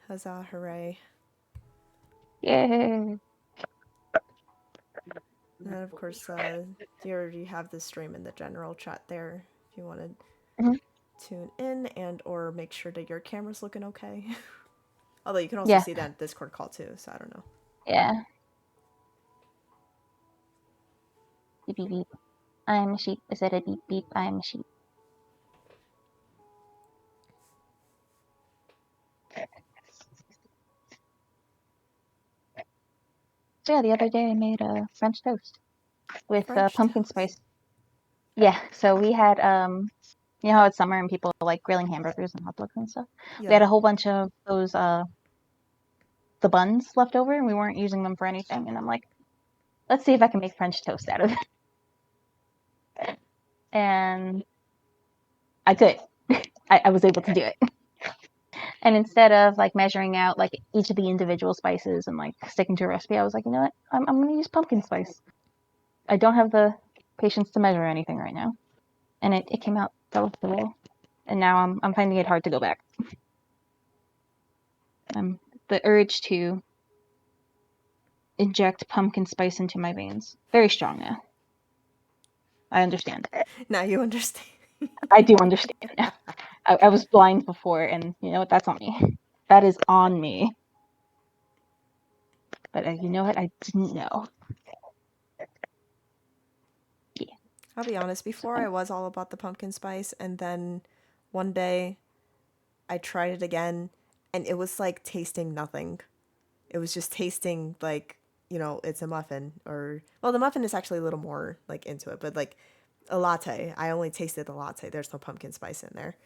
Huzzah, hooray. Yay! And then, of course, you already have the stream in the general chat there if you want to Mhm. tune in and or make sure that your camera's looking okay. Although you can also Yeah, see that Discord call too, so I don't know. yeah. Beep beep beep. I am a sheep. I said a beep beep. I am a sheep. So yeah, the other day I made a French toast with French pumpkin toast. spice. Yeah, so we had you know how it's summer and people like grilling hamburgers and hot dogs and stuff. We Yeah. had a whole bunch of those the buns left over and we weren't using them for anything. And I'm like, let's see if I can make French toast out of it. And I could. I was able to do it. And instead of like measuring out like each of the individual spices and like sticking to a recipe, I was like, you know what? I'm gonna use pumpkin spice. I don't have the patience to measure anything right now. And it came out delectable. And now I'm finding it hard to go back. The urge to inject pumpkin spice into my veins. Very strong now. I understand. Now you understand. I do understand now. I was blind before, and you know what? That's on me. That is on me. But you know what? I didn't know. Yeah. I'll be honest, before I was all about the pumpkin spice, and then one day I tried it again, and it was like tasting nothing. It was just tasting like, it's a muffin, or, well, the muffin is actually a little more like into it, but like a latte. I only tasted the latte. There's no pumpkin spice in there.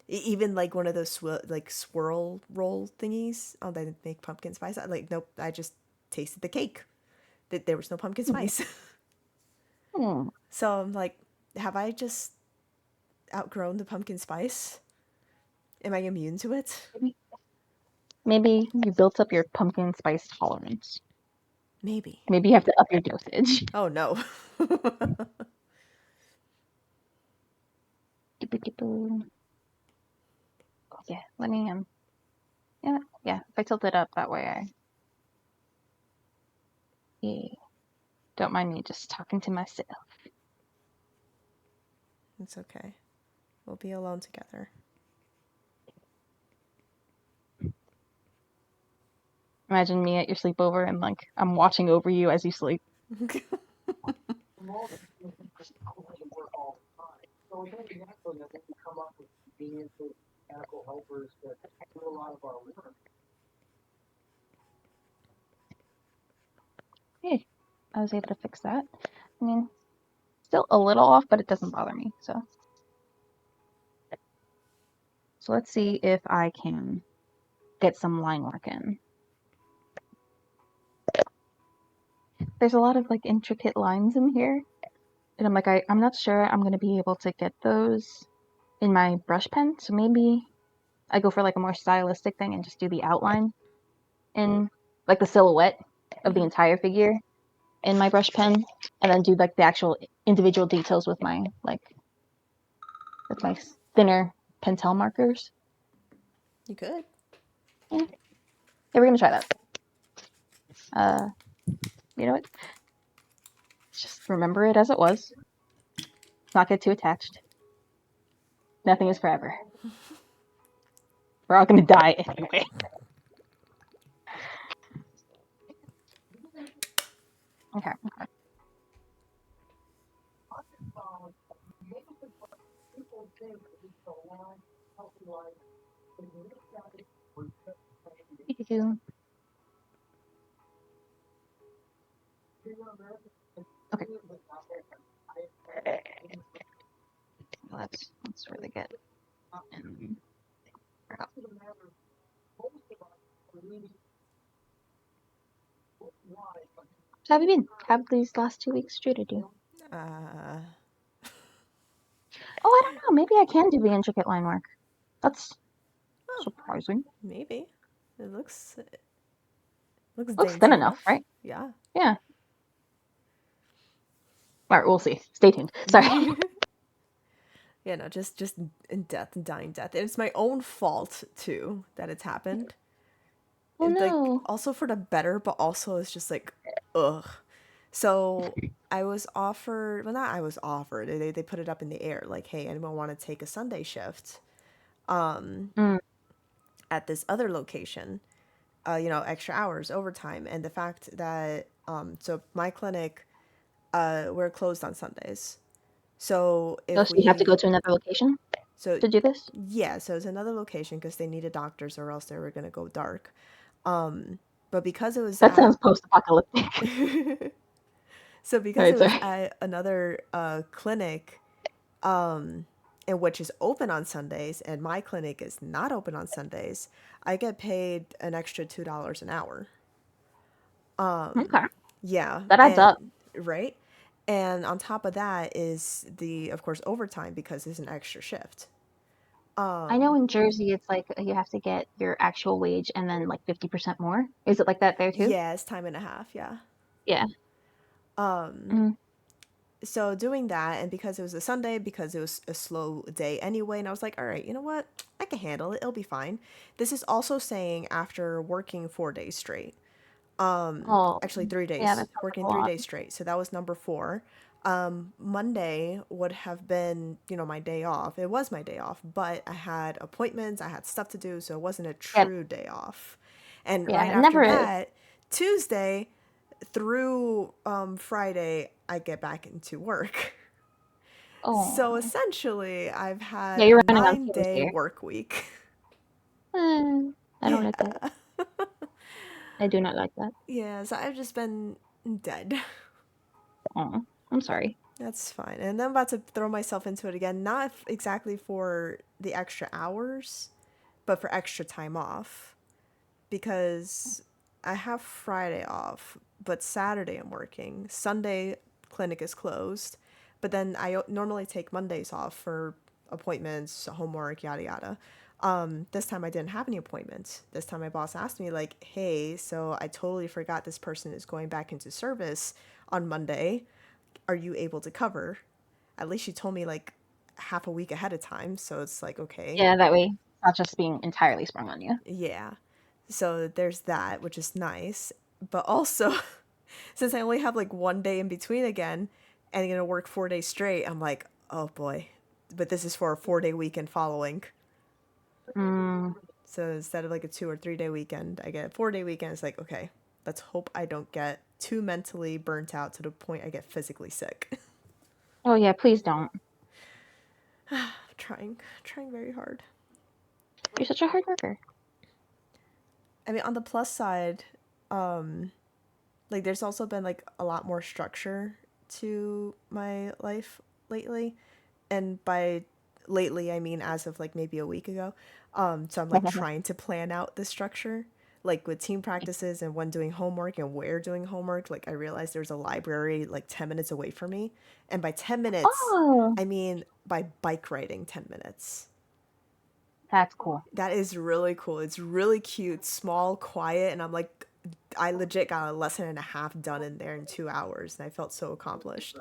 Even like one of those swirl roll thingies. Oh, they make pumpkin spice. Like, nope. I just tasted the cake. That there was no pumpkin spice. Hmm. So I'm like, have I just outgrown the pumpkin spice? Am I immune to it? Maybe you built up your pumpkin spice tolerance. Maybe. Maybe you have to up your dosage. Oh no. Yeah, let me yeah. If I tilt it up that way, yeah. Don't mind me just talking to myself. It's okay. We'll be alone together. Imagine me at your sleepover and like I'm watching over you as you sleep. Hey, I was able to fix that. I mean, still a little off, but it doesn't bother me. So let's see if I can get some line work in. There's a lot of like intricate lines in here, and I'm like, I'm not sure I'm gonna be able to get those in my brush pen. So maybe I go for like a more stylistic thing and just do the outline in like the silhouette of the entire figure in my brush pen, and then do like the actual individual details with my thinner Pentel markers. You could. Yeah, we're gonna try that. You know what? Just remember it as it was. Not get too attached. Nothing is forever. We're all gonna die anyway. Okay. Okay. Well, that's really good. And how have you been? How have these last 2 weeks treated you? Uh, Oh, I don't know. Maybe I can do the intricate line work. That's oh, surprising. maybe. It looks Looks thin dainty enough, enough. right? Yeah. Yeah. All right, we'll see. Stay tuned. Sorry. Yeah, no, just in death and dying death. It's my own fault too that it's happened. Oh It's like no. also for the better, but also it's just like, ugh. So I was offered, well, not I was offered. They put it up in the air, like, hey, anyone want to take a Sunday shift Mm, at this other location? Extra hours, overtime, and the fact that so my clinic, we're closed on Sundays. So oh, if so you have to go we, to another location so to do this? yeah, so it's another location because they needed doctors or else they were gonna go dark. But because it was That at sounds post-apocalyptic. so All because it right, was sorry. at another clinic, and which is open on Sundays, and my clinic is not open on Sundays, I get paid an extra $2 an hour. Okay, Yeah, that adds and up. right, and on top of that is the, of course, overtime because it's an extra shift. I know in Jersey it's like you have to get your actual wage and then like 50% more. Is it like that there too? Yeah, it's time and a half. Yeah. Yeah. Mm, So doing that, and because it was a Sunday, because it was a slow day anyway, and I was like, all right, you know what? I can handle it. It'll be fine. This is also saying after working 4 days straight. oh, Actually, three yeah, days. that sounds like Working a three lot. days straight. So that was number four. Monday would have been, my day off. It was my day off, but I had appointments, I had stuff to do, so it wasn't a Yeah, true day off. And yeah, right it after never is. that, Tuesday through Friday, I get back into work. So Oh, essentially, I've yeah, had a you're running on 9 day Tuesday. work week. I don't like that. Yeah. I do not like that. Yeah, so I've just been dead. Oh, I'm sorry. That's fine. And I'm about to throw myself into it again, not exactly for the extra hours, but for extra time off. Because I have Friday off, but Saturday I'm working. Sunday, clinic is closed. But then I normally take Mondays off for appointments, homework, yada yada. This time I didn't have any appointments. This time my boss asked me, like, hey, so I totally forgot this person is going back into service on Monday. Are you able to cover? At least she told me like half a week ahead of time. So it's like, okay, Yeah, that way it's not just being entirely sprung on you. yeah. So there's that, which is nice. But also, since I only have like one day in between again and I'm going to work 4 days straight, I'm like, oh boy. But this is for a 4 day weekend following. Mm, So instead of like a 2 or 3 day weekend, I get a 4 day weekend. It's like, okay, let's hope I don't get too mentally burnt out to the point I get physically sick. oh yeah, please don't. Trying very hard. You're such a hard worker. I mean, on the plus side, like there's also been like a lot more structure to my life lately, and by lately I mean as of like maybe a week ago. So I'm like trying to plan out the structure, like with team practices and when doing homework and where doing homework. Like I realized there's a library like 10 minutes away from me, and by 10 minutes Oh, I mean by bike riding 10 minutes. that's cool. That is really cool. It's really cute, small, quiet, and I'm like, I legit got a lesson and a half done in there in 2 hours, and I felt so accomplished.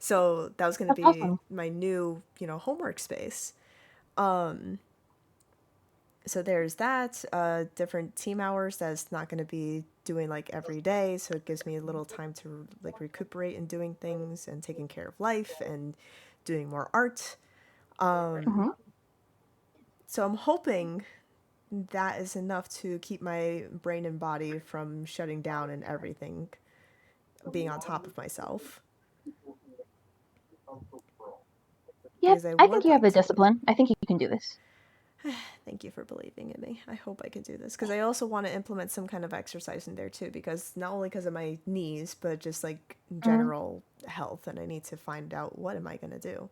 So that was going to That's be awesome. my new, homework space. So there's that. Different team hours that's not going to be doing like every day, so it gives me a little time to like recuperate and doing things and taking care of life and doing more art. Hmm. So I'm hoping that is enough to keep my brain and body from shutting down and everything, being on top of myself, Yep, because I I think would you have like the to. discipline. I think you can do this. Thank you for believing in me. I hope I can do this because I also want to implement some kind of exercise in there too, because not only because of my knees, but just like Hmm. general health, and I need to find out what am I going to do.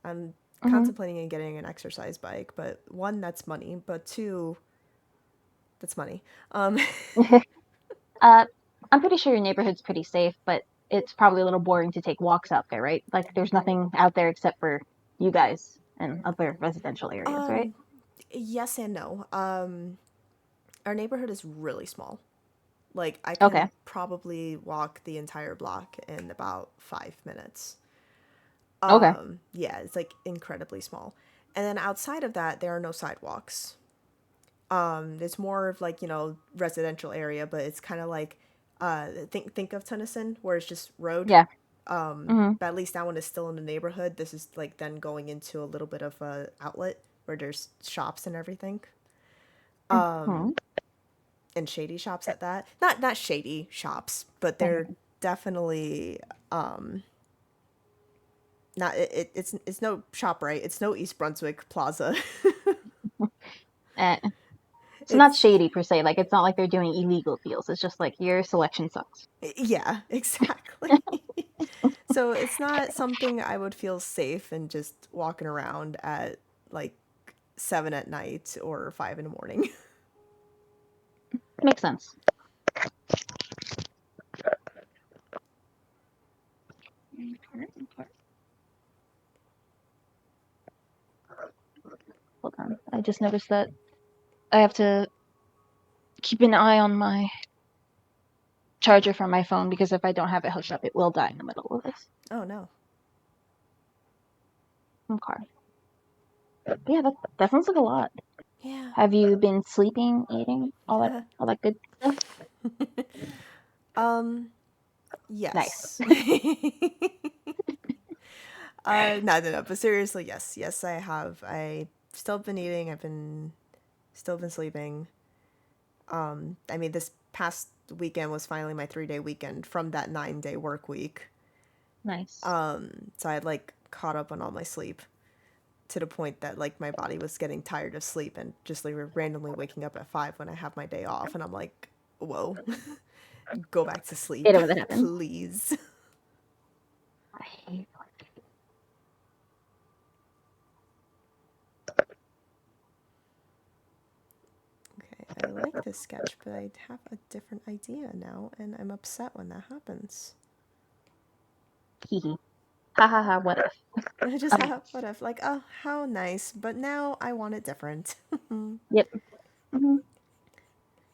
I'm Hmm. contemplating on getting an exercise bike, but one, that's money, but two, that's money. Um, uh, I'm pretty sure your neighborhood's pretty safe, but it's probably a little boring to take walks out there, right? Like there's nothing out there except for you guys and other residential areas, right? um, yes and no. Our neighborhood is really small. Like I Okay. can probably walk the entire block in about 5 minutes. Okay. Yeah, it's like incredibly small. And then outside of that, there are no sidewalks. It's more of like, residential area, but it's kind of like think of Tennyson where it's just road. Yeah. Mm-hmm. But at least that one is still in the neighborhood. This is like then going into a little bit of a outlet where there's shops and everything. Mm-hmm. And shady shops at that. Not shady shops, but they're definitely not it's no ShopRite. It's no East Brunswick Plaza. Eh. It's not It's shady per se. Like it's not like they're doing illegal deals. It's just like your selection sucks. yeah, exactly. So it's not something I would feel safe in just walking around at like 7 at night or 5 in the morning. Makes sense. Hold on. I just noticed that I have to keep an eye on my charger from my phone because if I don't have it hooked up, it will die in the middle of this. Oh no. Okay. But yeah, that sounds like a lot. Yeah. Have you been sleeping, eating, all that good stuff? um Nice. yes. No, but seriously, yes. Yes, I have. I still been eating. I've been still been sleeping. I mean, this past weekend was finally my 3-day weekend from that 9-day work week. Nice. So I had like caught up on all my sleep to the point that like my body was getting tired of sleep and just like randomly waking up at 5 when I have my day off, and I'm like, whoa, go back to Hate sleep, it when that happens. please. I hate Okay, I like this sketch, but I have a different idea now, and I'm upset when that happens. hee hee. Ha ha ha. What if? I just Okay. have what if like, oh, how nice, but now I want it different. Yep. Hmm.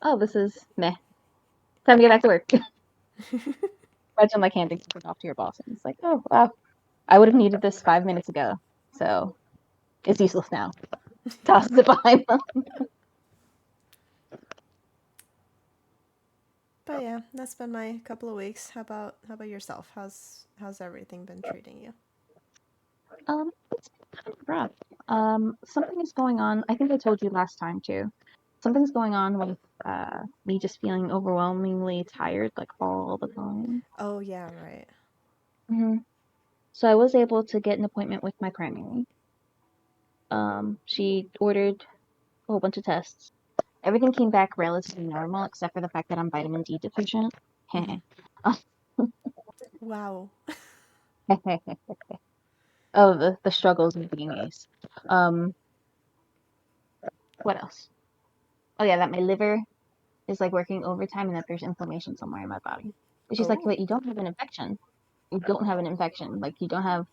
Oh, this is meh. Time to get back to work. Imagine like handing something off to your boss and it's like, oh wow, I would have needed this 5 minutes ago, so it's useless now. Tosses it behind them. But yeah, that's been my couple of weeks. How about yourself? How's everything been treating you? It's kind of rough. Something is going on. I think I told you last time too. Something's going on with me just feeling overwhelmingly tired like all the time. Oh yeah, right. Hmm. So I was able to get an appointment with my primary. She ordered a whole bunch of tests. Everything came back relatively normal, except for the fact that I'm vitamin D deficient. Mm-hmm. Wow. Oh, the struggles of being ace. Um, what else? Oh yeah, that my liver is like working overtime and that there's inflammation somewhere in my body. And she's like, Oh. but you don't have an infection. You don't have an infection. Like you don't have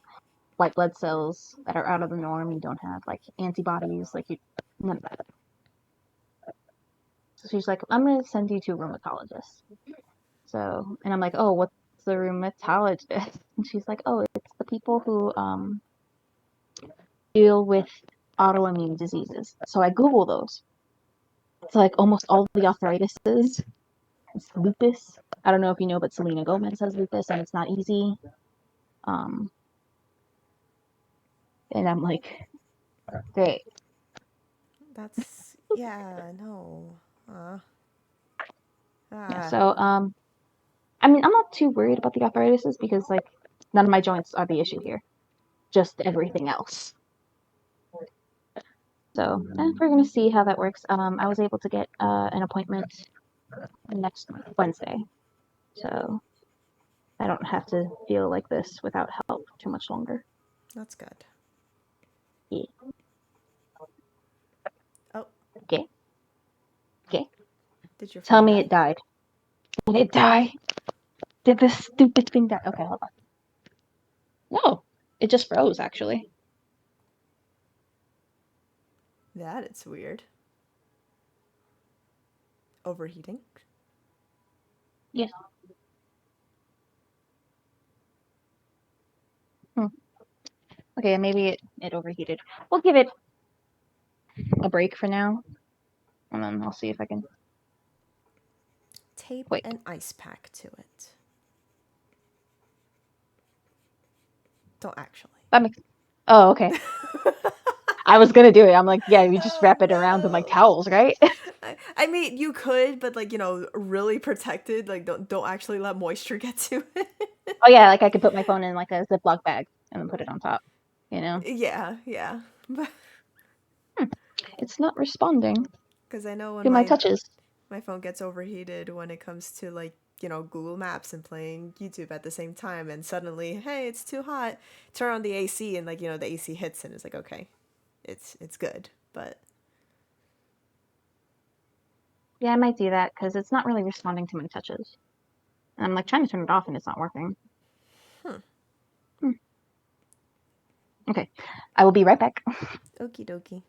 white blood cells that are out of the norm. You don't have like antibodies. Like you, none of that. So she's like, I'm gonna send you to a rheumatologist. So, and I'm like, oh, what's the rheumatologist? And she's like, oh, it's the people who deal with autoimmune diseases. So I Google those. It's like almost all the arthritises. It's lupus. I don't know if you know, but Selena Gomez has lupus, and it's not easy. Um, and I'm like, great. That's yeah, no. Yeah. Ah. So, I mean, I'm not too worried about the arthritises because like none of my joints are the issue here, just everything else. So we're gonna see how that works. I was able to get an appointment next Wednesday, so I don't have to feel like this without help too much longer. That's good. Yeah. Oh, Okay. Okay. did your Tell phone me it die? died. Did it die? Did this stupid thing die? Okay, hold on. No, it just froze actually. That it's weird. Overheating? Yeah. Hmm. Okay, maybe it overheated. We'll give it a break for now, and then I'll see if I can. Tape Wait. an ice pack to it. Don't actually. That makes. Oh, okay. I was gonna do it. I'm like, yeah, you just Oh wrap it around in like no. towels, right? I mean, you could, but like really protected. Like, don't actually let moisture get to it. Oh yeah, like I could put my phone in like a Ziploc bag and then put it on top. You know, Yeah, yeah. it's not responding Because I know when to my touches. my phone gets overheated when it comes to like Google Maps and playing YouTube at the same time, and suddenly, hey, it's too hot. Turn on the AC, and like the AC hits, and it's like, okay, it's good, but Yeah, I might do that because it's not really responding to my touches. And I'm like trying to turn it off and it's not working. hmm. Hmm. Okay, I will be right back. Okie dokie.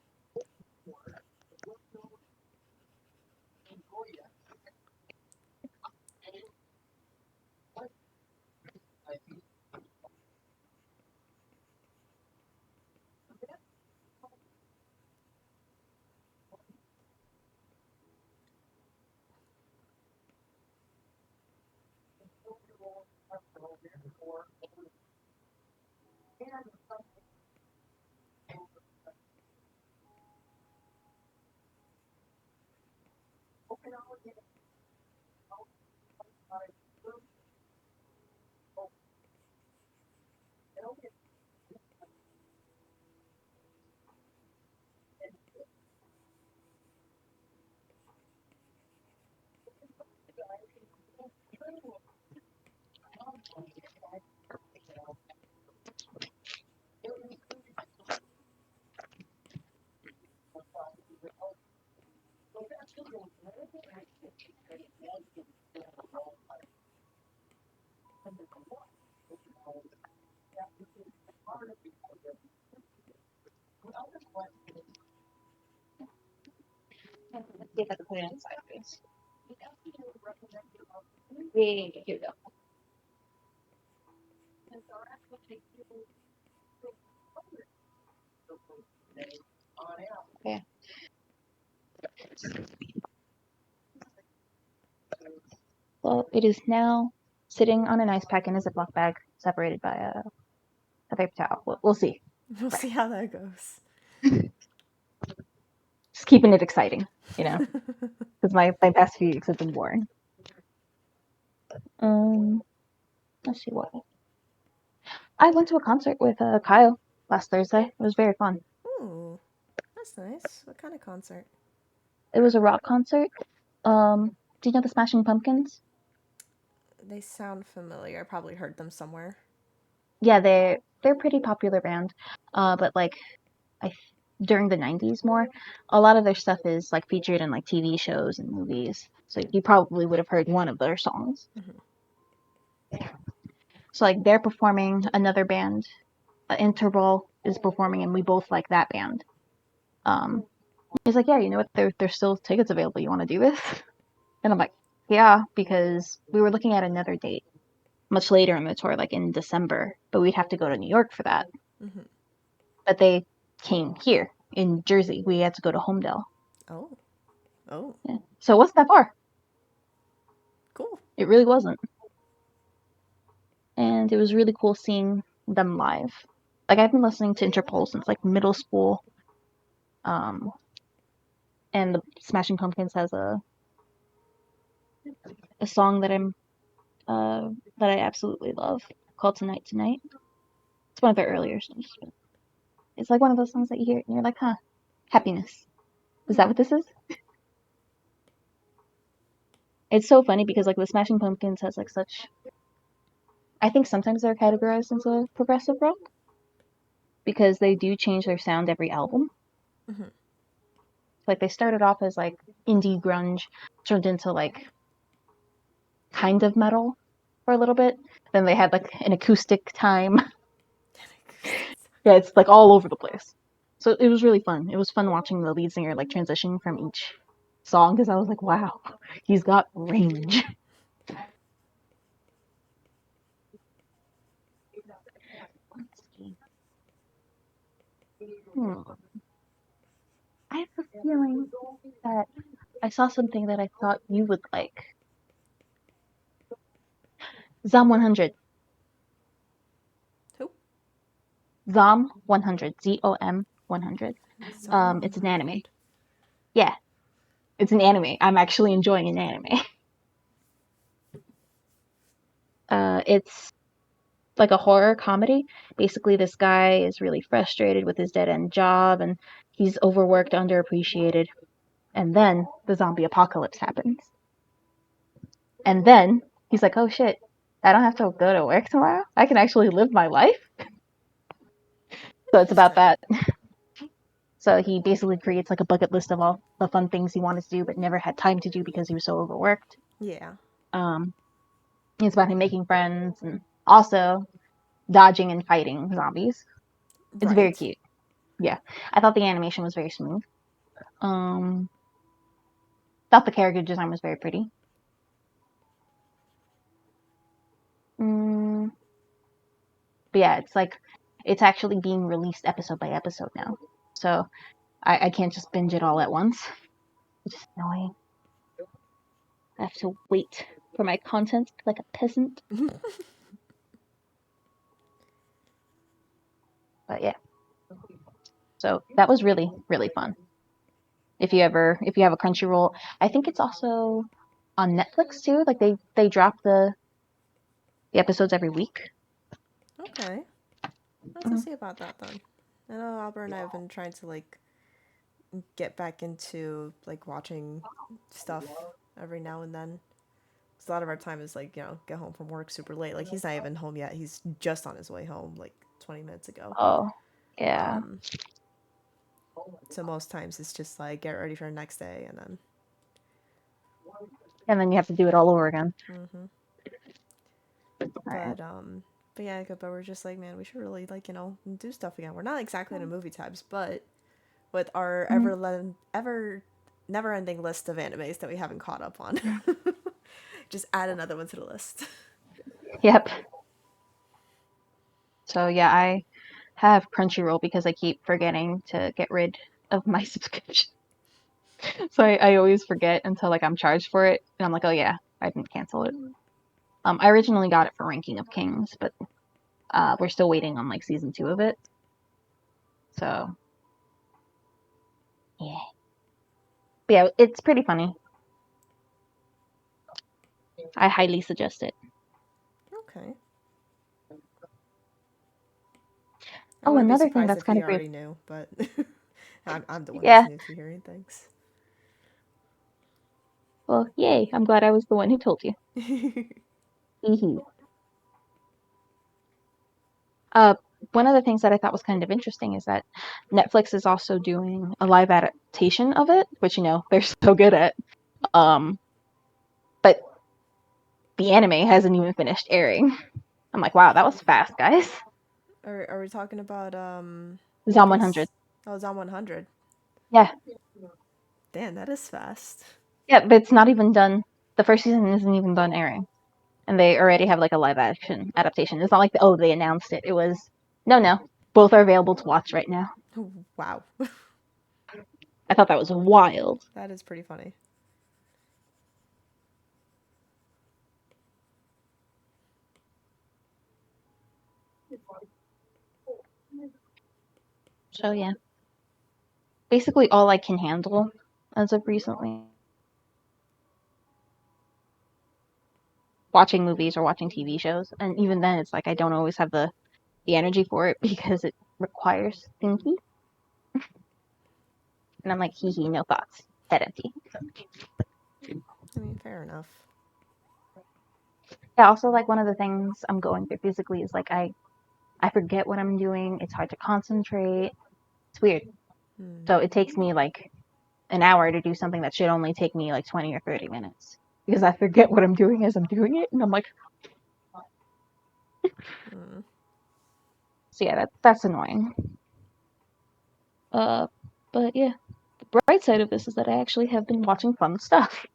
Let's see if I can put it in sideways. Yeah, here we go. Okay. Well, it is now sitting on an ice pack in a Ziploc bag, separated by a paper towel. We'll see. We'll Right. see how that goes. Just keeping it exciting, because my past few weeks have been boring. Um, let's see what. I went to a concert with Kyle last Thursday. It was very fun. Ooh, that's nice. What kind of concert? It was a rock concert. Do you know the Smashing Pumpkins? They sound familiar. I probably heard them somewhere. Yeah, they're a pretty popular band. But like I during the 90s more, a lot of their stuff is like featured in like TV shows and movies. So you probably would have heard one of their songs. Mm-hmm. So like they're performing, another band, Interval is performing, and we both like that band. Um, he's like, yeah, you know what? There's still tickets available. You want to do this? And I'm like, yeah, because we were looking at another date much later in the tour, like in December, but we'd have to go to New York for that. Mm-hmm. But they came here in Jersey. We had to go to Homedale. Oh, oh, Yeah. So it wasn't that far. cool. It really wasn't. And it was really cool seeing them live. Like I've been listening to Interpol since like middle school. Um, and the Smashing Pumpkins has a song that I absolutely love called Tonight Tonight. It's one of their earlier songs. It's like one of those songs that you hear and you're like, huh, happiness. Is that what this is? It's so funny because like the Smashing Pumpkins has like such. I think sometimes they're categorized into progressive rock because they do change their sound every album. Mm-hmm. Like they started off as like indie grunge, turned into like kind of metal for a little bit. Then they had like an acoustic time. Yeah, it's like all over the place. So it was really fun. It was fun watching the lead singer like transition from each song because I was like, wow, he's got range. Hmm. I have a feeling that I saw something that I thought you would like. Zom 100. Who? Zom 100. ZOM 100. Zom It's an anime. 100. Yeah, it's an anime. I'm actually enjoying an anime. It's like a horror comedy. Basically, this guy is really frustrated with his dead end job and he's overworked, underappreciated. And then the zombie apocalypse happens. And then he's like, oh shit, I don't have to go to work tomorrow. I can actually live my life. So it's about Interesting. that. So he basically creates like a bucket list of all the fun things he wanted to do but never had time to do because he was so overworked. Yeah. Um, it's about him making friends and also dodging and fighting zombies. It's very Right. cute. Yeah, I thought the animation was very smooth. Um, thought the character design was very pretty. Mm, but yeah, it's like it's actually being released episode by episode now, so I can't just binge it all at once, which is annoying. I have to wait for my content like a peasant. But yeah, so that was really really fun. If you have a Crunchyroll, I think it's also on Netflix too. Like they drop the episodes every week. Okay. I'll have to Mhm. see about that then. I know Albert and I have been trying to like get back into like watching stuff every now and then. 'Cause a lot of our time is like, get home from work super late. Like he's not even home yet. He's just on his way home like 20 minutes ago. Oh, yeah. Um, so most times it's just like get ready for the next day and then. And then you have to do it all over again. Hmm. All right. But yeah, but we're just like, man, we should really like do stuff again. We're not exactly the movie types, but with our Mhm. ever never ending list of animes that we haven't caught up on, just add another one to the list. Yep. So yeah, I have Crunchyroll because I keep forgetting to get rid of my subscription. So I always forget until like I'm charged for it, and I'm like, oh yeah, I didn't cancel it. I originally got it for Ranking of Kings, but we're still waiting on like season 2 of it. So yeah, but yeah, it's pretty funny. I highly suggest it. Okay. I Oh, wouldn't be another thing surprised that's if kind he of weird. already knew, but I'm the one who's Yeah. new to hearing things. Well, yay! I'm glad I was the one who told you. Hee Uh, one of the things that I thought was kind of interesting is that Netflix is also doing a live adaptation of it, which they're so good at. Um, but the anime hasn't even finished airing. I'm like, wow, that was fast, guys. Are we talking about One Zom 100. Piece? Oh, it's on 100. Yeah, Damn, that is fast. yeah, but it's not even done. The first season isn't even done airing, and they already have like a live action adaptation. It's not like oh they announced it. It was no, both are available to watch right now. Wow, I thought that was wild. that is pretty funny. So yeah, basically all I can handle as of recently. Watching movies or watching TV shows, and even then, it's like I don't always have the energy for it because it requires thinking. And I'm like, hee hee, no thoughts, head empty. I mean, fair enough. Yeah, also like one of the things I'm going through physically is like I forget what I'm doing. It's hard to concentrate. It's weird. Hmm. So it takes me like an hour to do something that should only take me like 20 or 30 minutes because I forget what I'm doing as I'm doing it, and I'm like, Hmm. so yeah, that's annoying. Uh, but yeah, the bright side of this is that I actually have been watching fun stuff.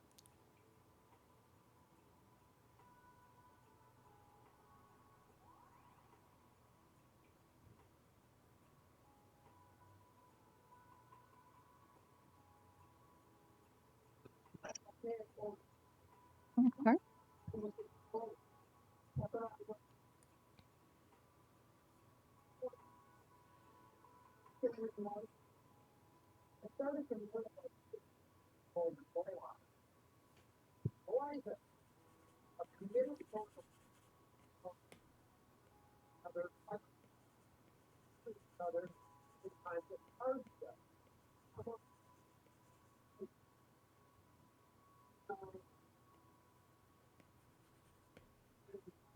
Okay.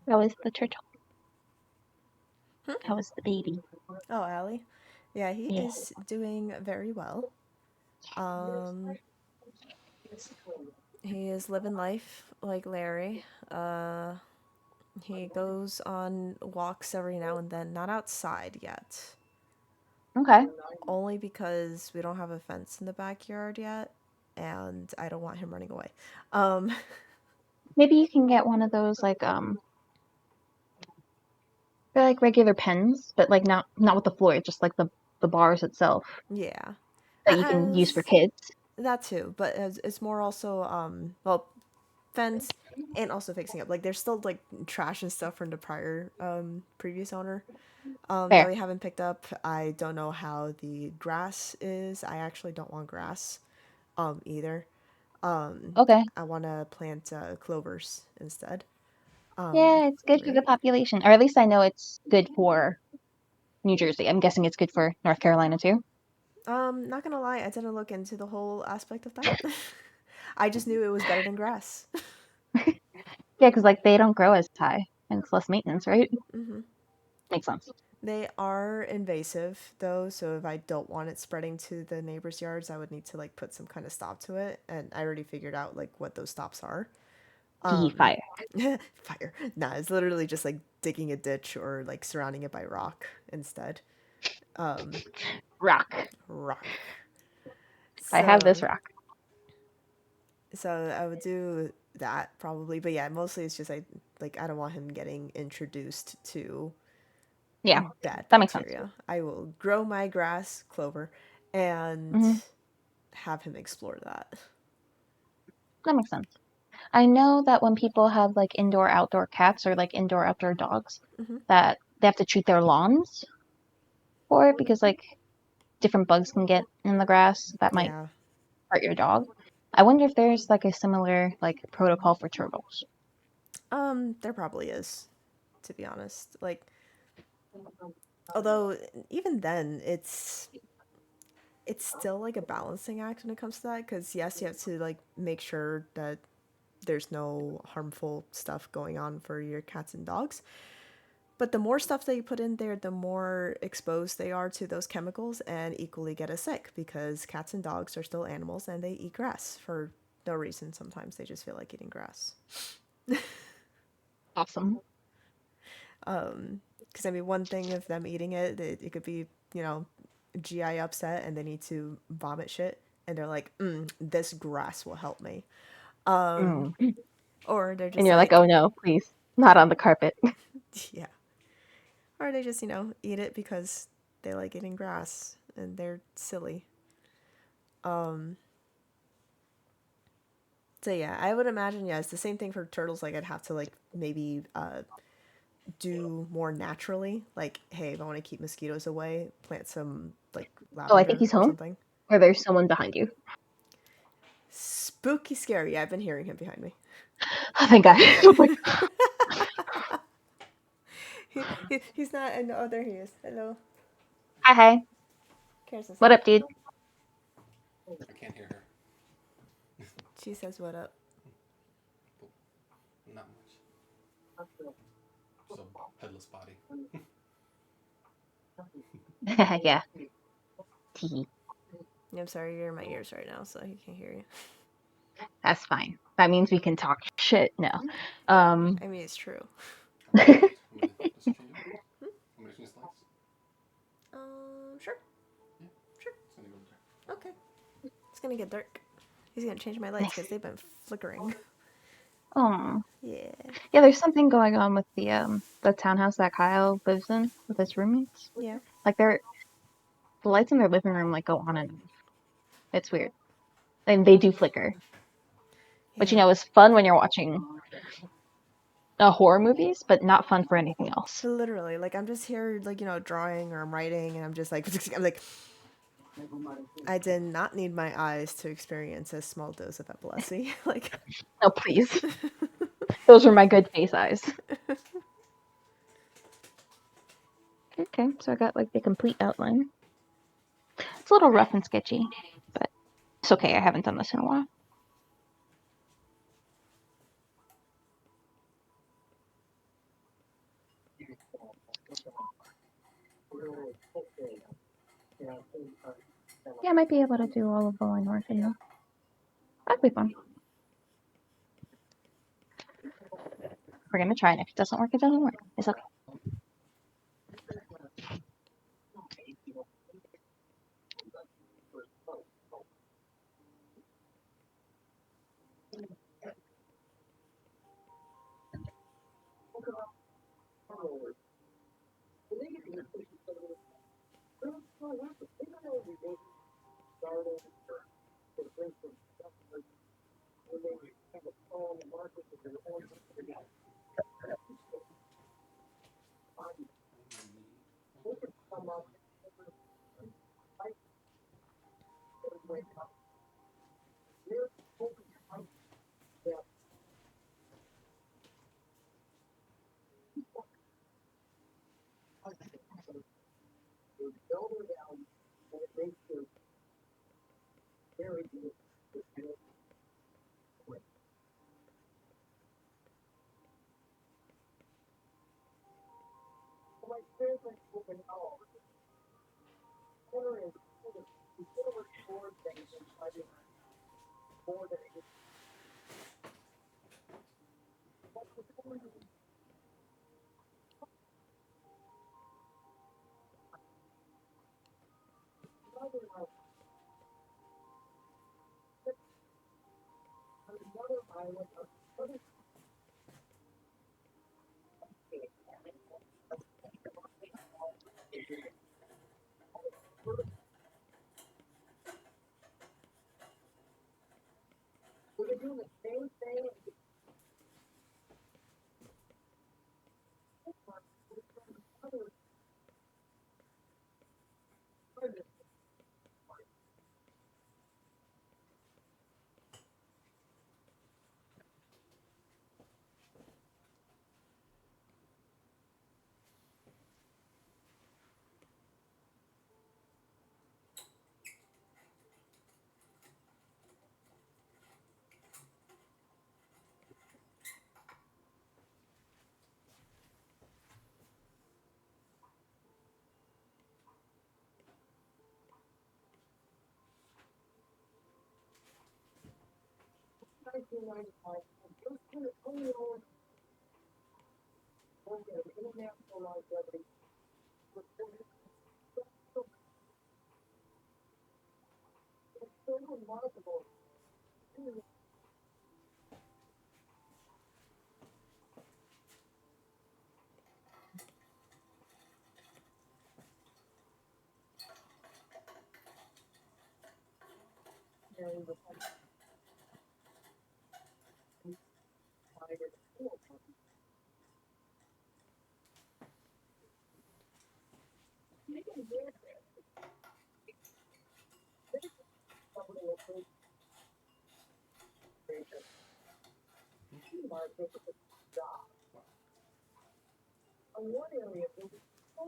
How is the turtle? Hmm? How is the baby? Oh, Allie. Yeah, he Yeah. is doing very well. Um, he is living life like Larry. He goes on walks every now and then, not outside yet. Okay. Only because we don't have a fence in the backyard yet, and I don't want him running away. Um, Maybe you can get one of those they're like regular pens, but like not with the floor, just like the bars itself yeah. that you can use for As kids. that too, but as it's more also well, fence and also fixing up. Like there's still like trash and stuff from the prior previous owner that Fair. we haven't picked up. I don't know how the grass is. I actually don't want grass either. Um Okay. I want to plant clovers instead. Yeah, it's good for Really. the population, or at least I know it's good for New Jersey. I'm guessing it's good for North Carolina too. Not gonna lie, I didn't look into the whole aspect of that. I just knew it was better than grass. Yeah, because like they don't grow as high and it's less maintenance, right? Hmm. Makes sense. They are invasive though, so if I don't want it spreading to the neighbors' yards, I would need to like put some kind of stop to it, and I already figured out like what those stops are. Tea Um, fire. fire. Nah, it's literally just like digging a ditch or like surrounding it by rock instead. Um, Rock. rock. I have this So, rock. so I would do that probably, but yeah, mostly it's just like I don't want him getting introduced to Yeah, bad that makes sense. bacteria. I will grow my grass, clover, and Hmm. have him explore that. That makes sense. I know that when people have like indoor outdoor cats or like indoor outdoor dogs, Hmm. that they have to treat their lawns for it because like different bugs can get in the grass that might Yeah. hurt your dog. I wonder if there's like a similar like protocol for turtles. There probably is, to be honest. Like, although even then, it's still like a balancing act when it comes to that. Because yes, you have to like make sure that there's no harmful stuff going on for your cats and dogs. But the more stuff that you put in there, the more exposed they are to those chemicals and equally get us sick because cats and dogs are still animals and they eat grass for no reason. Sometimes they just feel like eating grass. Awesome. Because I mean, one thing of them eating it could be, you know, GI upset and they need to vomit shit, and they're like, this grass will help me. Mm. Or they're And just you're like, like, oh no, please, not on the carpet. yeah. Or they just, eat it because they like eating grass and they're silly. So yeah, I would imagine, yeah, it's the same thing for turtles. Like I'd have to like maybe do more naturally. Like, hey, if I want to keep mosquitoes away, plant some like Oh, I think lavender he's or home. something. Or there's someone behind you. Spooky scary. Yeah, I've been hearing him behind me. Oh, thank God. Oh my God. He's not. Oh, there he is. Hello. Hi, hi. Cares to What say. up, dude? I can't hear her. She says, "What up?" Not much. So headless body. Yeah. Tee. I'm sorry, you're in my ears right now, so he can't hear you. That's fine. That means we can talk shit now. Um, I mean, it's true. Want me to just change it? Want me to change slides? Sure, Yeah, sure. it's gonna go there. Okay. It's gonna get dark. He's gonna change my lights because nice. they've been flickering. Oh, Yeah. yeah. There's something going on with the townhouse that Kyle lives in with his roommates. Yeah. Like the lights in their living room like go on and off. It's weird, and they do flicker. which you Yeah. know is fun when you're watching horror movies, but not fun for anything else. So literally, like I'm just here, like drawing or I'm writing, and I'm just like, I'm like, I did not need my eyes to experience a small dose of epilepsy. Like, No, please. Those were my good face eyes. Okay, so I got like the complete outline. It's a little rough and sketchy, but it's okay. I haven't done this in a while. Yeah, I might be able to do all of the line work in there. That'd be fun. We're gonna try, and if it doesn't work, it doesn't work. It's okay.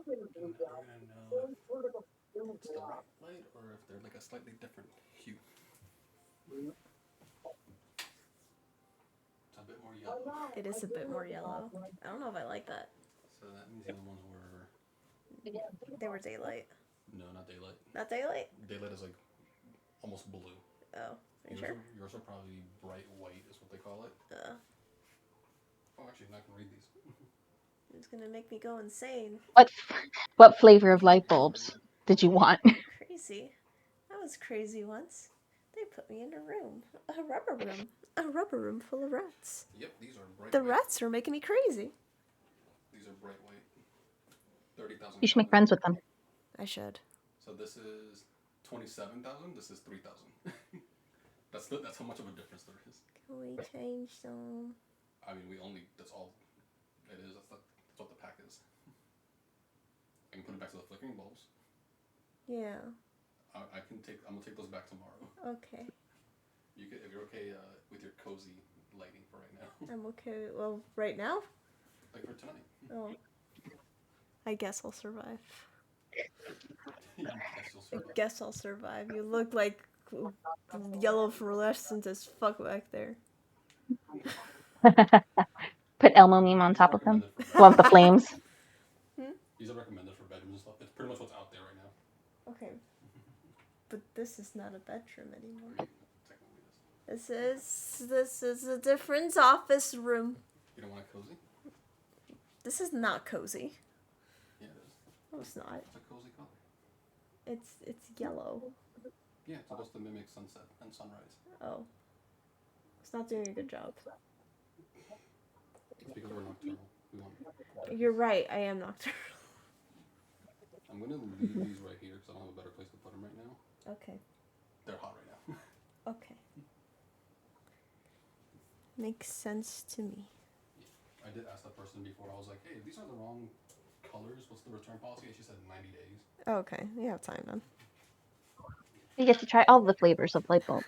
And now we're gonna know if it's the right light or if they're like a slightly different hue. It's a bit more yellow. it is a bit more yellow. I don't know if I like that. So that means the other ones were They were daylight. no, not daylight. Not daylight? Daylight is like almost blue. Oh, are you sure? Yours are probably bright white, is what they call it. Oh, actually, I'm not gonna read these. It's gonna make me go insane. What flavor of light bulbs did you want? Crazy. I was crazy once. They put me in a room. A rubber room. A rubber room full of rats. Yep, these are bright The white. rats are making me crazy. These are bright white. 30,000. You should make friends with them. I should. So this is 27,000. This is 3,000. That's how much of a difference there is. We changed them. I mean, that's all it is. That's what the pack is. I can put it back to the flickering bulbs. Yeah. I'm gonna take those back tomorrow. Okay. If you're okay with your cozy lighting for right now. I'm okay. Well, right now? Like for tonight. Oh. I guess I'll survive. I guess I'll survive. You look like yellow fluorescent as fuck back there. Put Elmo meme on These top are of him. recommended for Love the bedrooms. flames. These are recommended for bedrooms and stuff. It's pretty much what's out there right now. Okay. But this is not a bedroom anymore. Technically, this. This is a different office room. You don't want it cozy? This is not cozy. Yeah, it is. No, it's not. It's a cozy color. It's yellow. Yeah, it's supposed to mimic sunset and sunrise. Oh. It's not doing a good job. It's because we're nocturnal. You're right, I am nocturnal. I'm gonna leave these right here because I don't have a better place to put them right now. Okay. They're hot right now. Okay. Makes sense to me. I did ask that person before. I was like, hey, if these are the wrong colors, what's the return policy? And she said 90 days. Okay, you have time then. You get to try all the flavors of light bulb.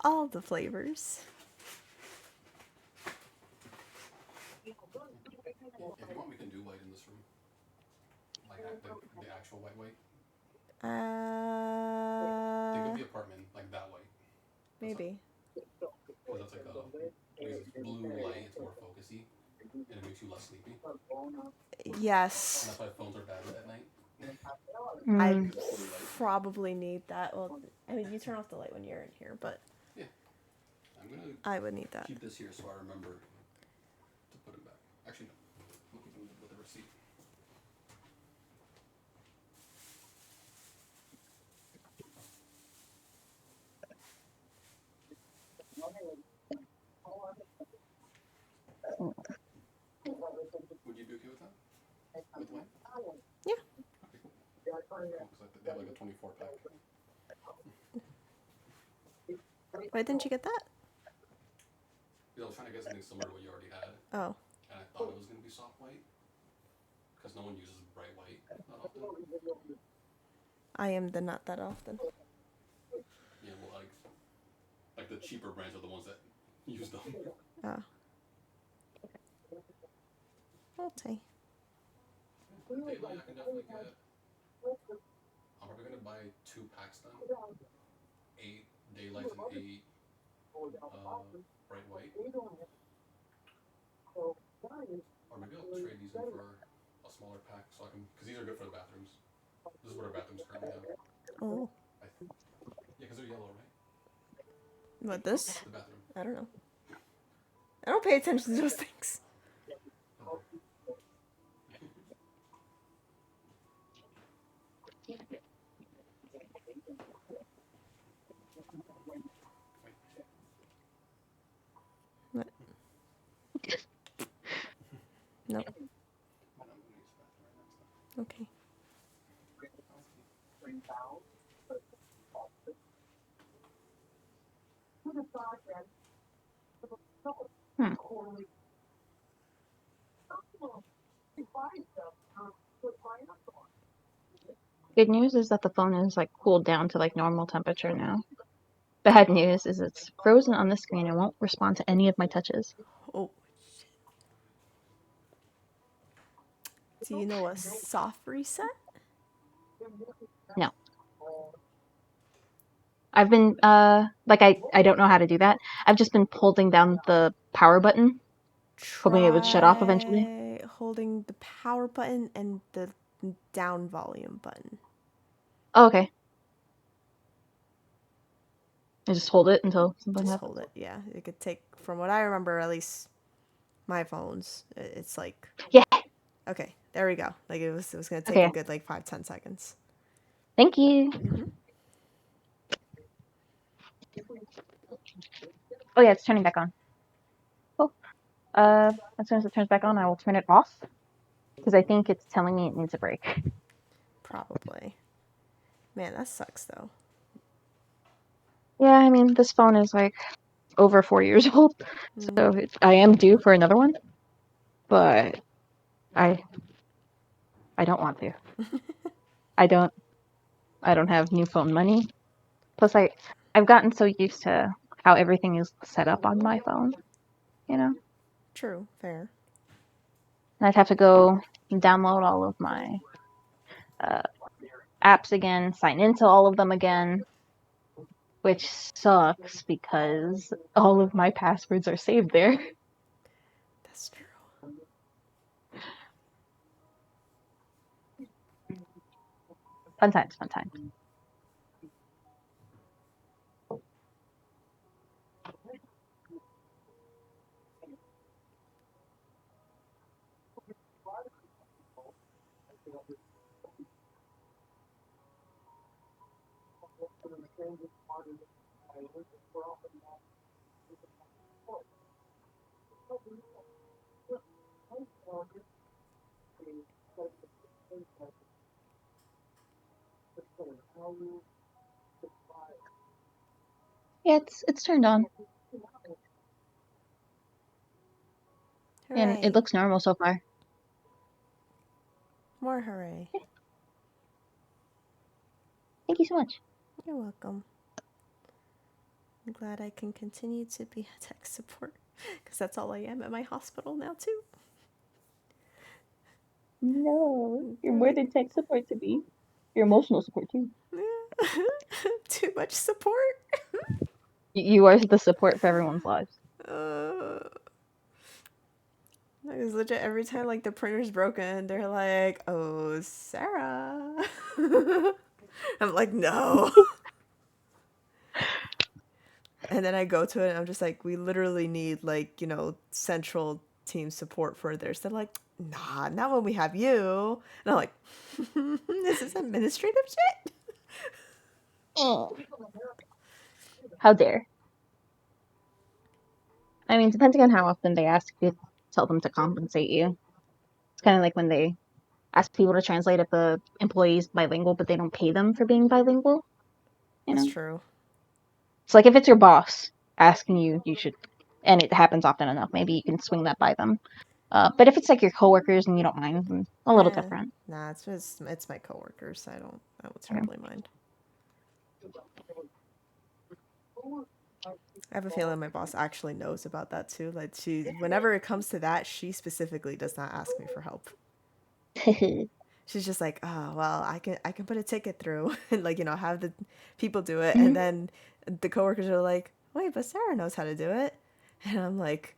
All the flavors. If you want, we can do white in this room. Like the actual white. Think of the apartment like that white. Maybe. Because that's like because it's blue light, it's more focusy, and it makes you less sleepy. And Yes. that's why phones are bad at night. I probably need that. Well, I mean, you turn off the light when you're in here, but Yeah. I'm gonna I would need that. keep this here so I remember to put it back. Actually, no. We'll keep them with the receipt. Would you be okay with that? With white? Yeah. Okay, cool. Because they have like a 24 pack. Why didn't you get that? I was trying to get something similar to what you already had, Oh. and I thought it was going to be soft white, because no one uses bright white that often. I am the not that often. Yeah, well, like the cheaper brands are the ones that use them. Oh. Okay. Daylight I can definitely get. I'm probably going to buy 2 packs then. 8 daylights and 8 bright white. Or maybe I'll trade these in for a smaller pack so I can, because these are good for the bathrooms. This is what our bathrooms currently have. Oh. Yeah, because they're yellow, right? What, this? The bathroom. I don't know. I don't pay attention to those things. What? No. Okay. Good news is that the phone is like cooled down to like normal temperature now. Bad news is it's frozen on the screen and won't respond to any of my touches. Oh. Do you know a soft reset? No. I've been like I don't know how to do that. I've just been holding down the power button, hoping it would shut off eventually. Try holding the power button and the down volume button. Oh, okay. I just hold it until something Just happens. hold it. Yeah, it could take, from what I remember, at least my phones. It's like, Yeah. okay, there we go. Like it was gonna take Okay. a good like 5-10 seconds. Thank you. Mhm. Oh yeah, it's turning back on. Cool. As soon as it turns back on, I will turn it off because I think it's telling me it needs a break. Probably. Man, that sucks though. Yeah, I mean this phone is like over 4 years old, so I am due for another one, but I don't want to. I don't have new phone money. Plus, I've gotten so used to how everything is set up on my phone, you know? True, fair. And I'd have to go download all of my uh, apps again, sign into all of them again, which sucks because all of my passwords are saved there. That's true. Fun times, fun times. Yeah, it's turned on, and it Hooray. looks normal so far. More hooray. Thank you so much. You're welcome. I'm glad I can continue to be a tech support because that's all I am at my hospital now too. No, you're They're more like, than tech support to be. You're emotional support too. too much support. You are the support for everyone's lives. Because legit every time like the printer's broken, they're like, "Oh, Sarah." I'm like, "No." And then I go to it and I'm just like, "We literally need like, central team support for this." They're like, "Nah, not when we have you." And I'm like, "This is administrative shit?" How dare. I mean, depending on how often they ask you, tell them to compensate you. It's kind of like when they ask people to translate if the employee's bilingual, but they don't pay them for being bilingual. That's true. It's like if it's your boss asking you, you should, and it happens often enough, maybe you can swing that by them. But if it's like your coworkers and you don't mind, then a little different. Nah, it's my coworkers. I don't Okay. terribly mind. I have a feeling my boss actually knows about that too. Like whenever it comes to that, she specifically does not ask me for help. She's just like, "Oh, well, I can put a ticket through and like, have the people do it." And then the coworkers are like, "Wait, but Sarah knows how to do it." And I'm like,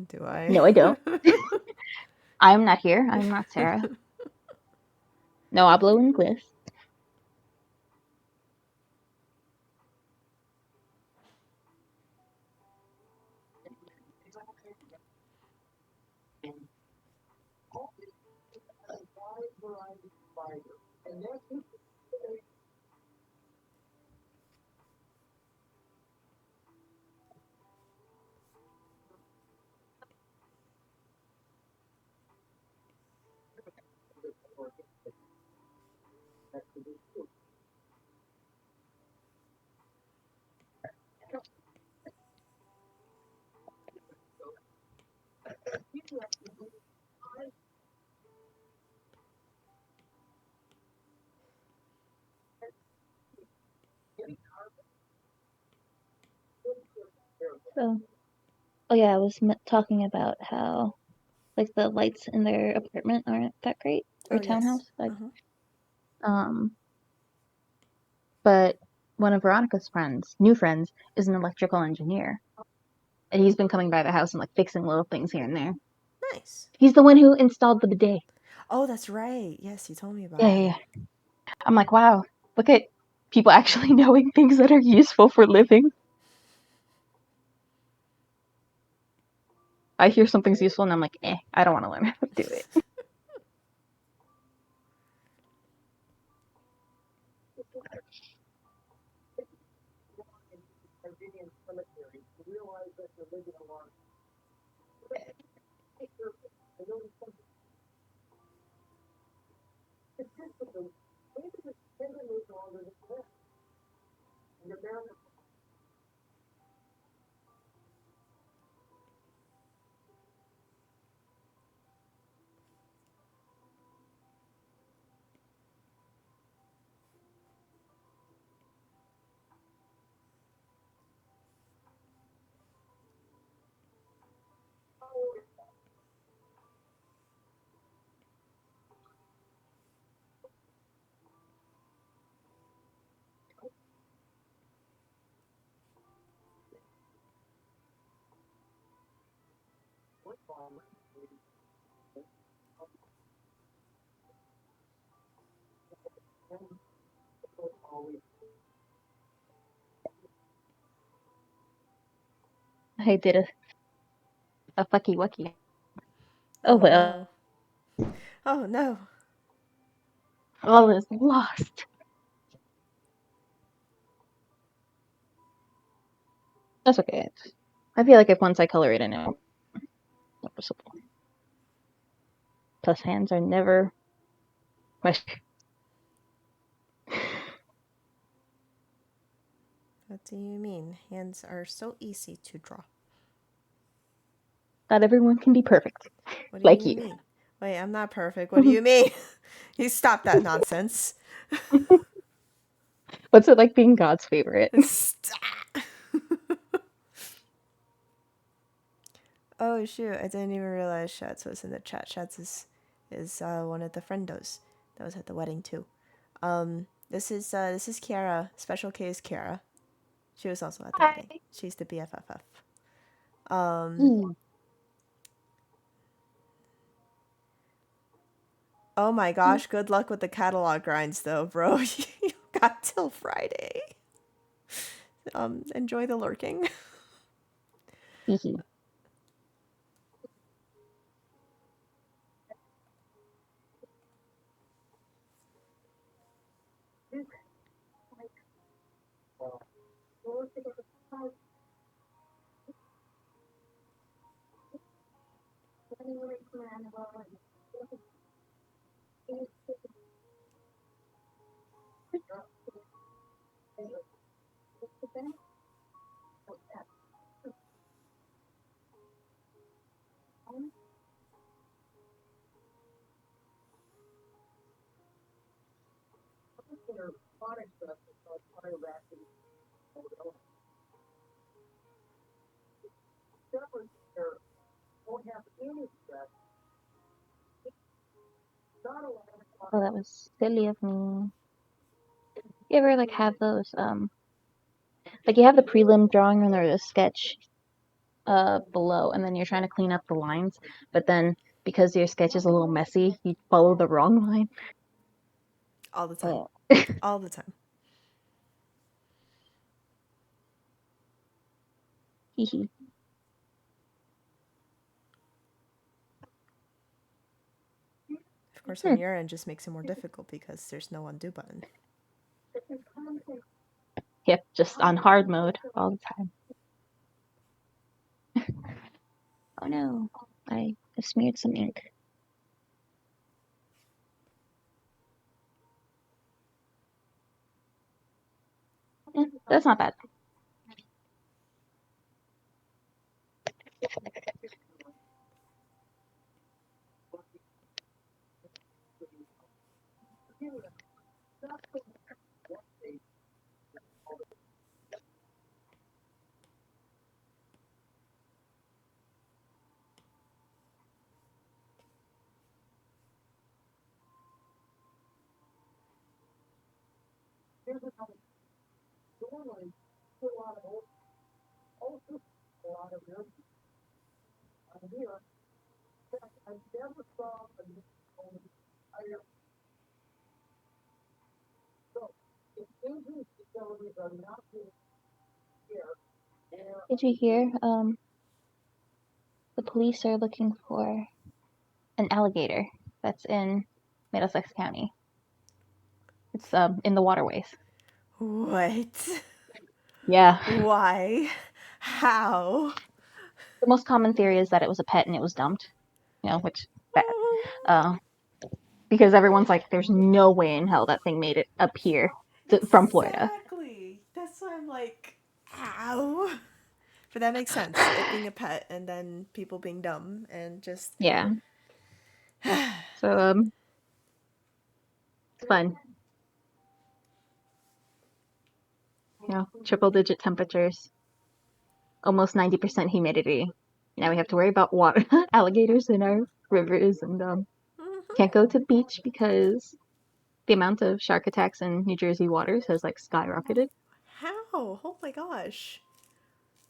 "Do I?" No, I don't. I'm not here. I'm not Sarah. No hablo inglés. So, oh yeah, I was talking about how like the lights in their apartment aren't that great or Oh, yes. townhouse. Like, but one of Veronica's friends, new friends, is an electrical engineer, and he's been coming by the house and like fixing little things here and there. Nice. He's the one who installed the bidet. Oh, that's right. Yes, you told me about Yeah. it. I'm like, wow, look at people actually knowing things that are useful for living. I hear something's useful and I'm like, I don't want to learn how to do it. I did a fucky wucky. Oh Oh well, no. Oh no. all is lost. That's okay. I feel like if once I color it in, it's noticeable. Plus, hands are never questioned. What do you mean? Hands are so easy to draw. Not everyone can be perfect, What do like you you. mean? Wait, I'm not perfect. What do you mean? You stop that nonsense. What's it like being God's favorite? Stop. Oh shoot, I didn't even realize Shats was in the chat. Shats is one of the friendos that was at the wedding too. This is Kiara. Special K is Kiara. She was also at the Hi. wedding. She's the BFFF. Um, Mm. oh my gosh, good luck with the catalog grinds though, bro. You got till Friday. Enjoy the lurking. Hee Oh, that was silly of me. You ever like have those like you have the prelim drawing and there's a sketch below, and then you're trying to clean up the lines, but then because your sketch is a little messy, you follow the wrong line. All the time. All the time. Hee hee. Of course, on your end, just makes it more difficult because there's no undo button. Yep, just on hard mode all the time. Oh no, I smeared some ink. That's not bad. Did you hear? The police are looking for an alligator that's in Middlesex County. It's in the waterways. What? Yeah. Why? How? The most common theory is that it was a pet and it was dumped. You know, which bad. Because everyone's like, there's no way in hell that thing made it up here from Florida. Exactly. That's why I'm like, ow. But that makes sense. It being a pet and then people being dumb and just. Yeah. So it's fun. You know, triple digit temperatures, almost 90% humidity. Now we have to worry about water alligators in our rivers, and can't go to the beach because the amount of shark attacks in New Jersey waters has like skyrocketed. How? Oh my gosh.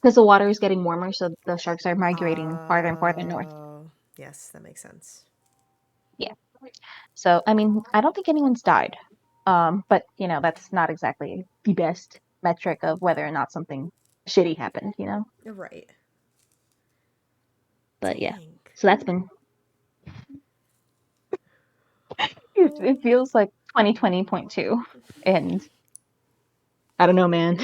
Because the water is getting warmer, so the sharks are migrating farther and farther north. Yes, that makes sense. So, I mean, I don't think anyone's died. But you know, that's not exactly the best metric of whether or not something shitty happened, you know? Right. But yeah. Dang. So that's been it feels like 2020.2 and I don't know, man.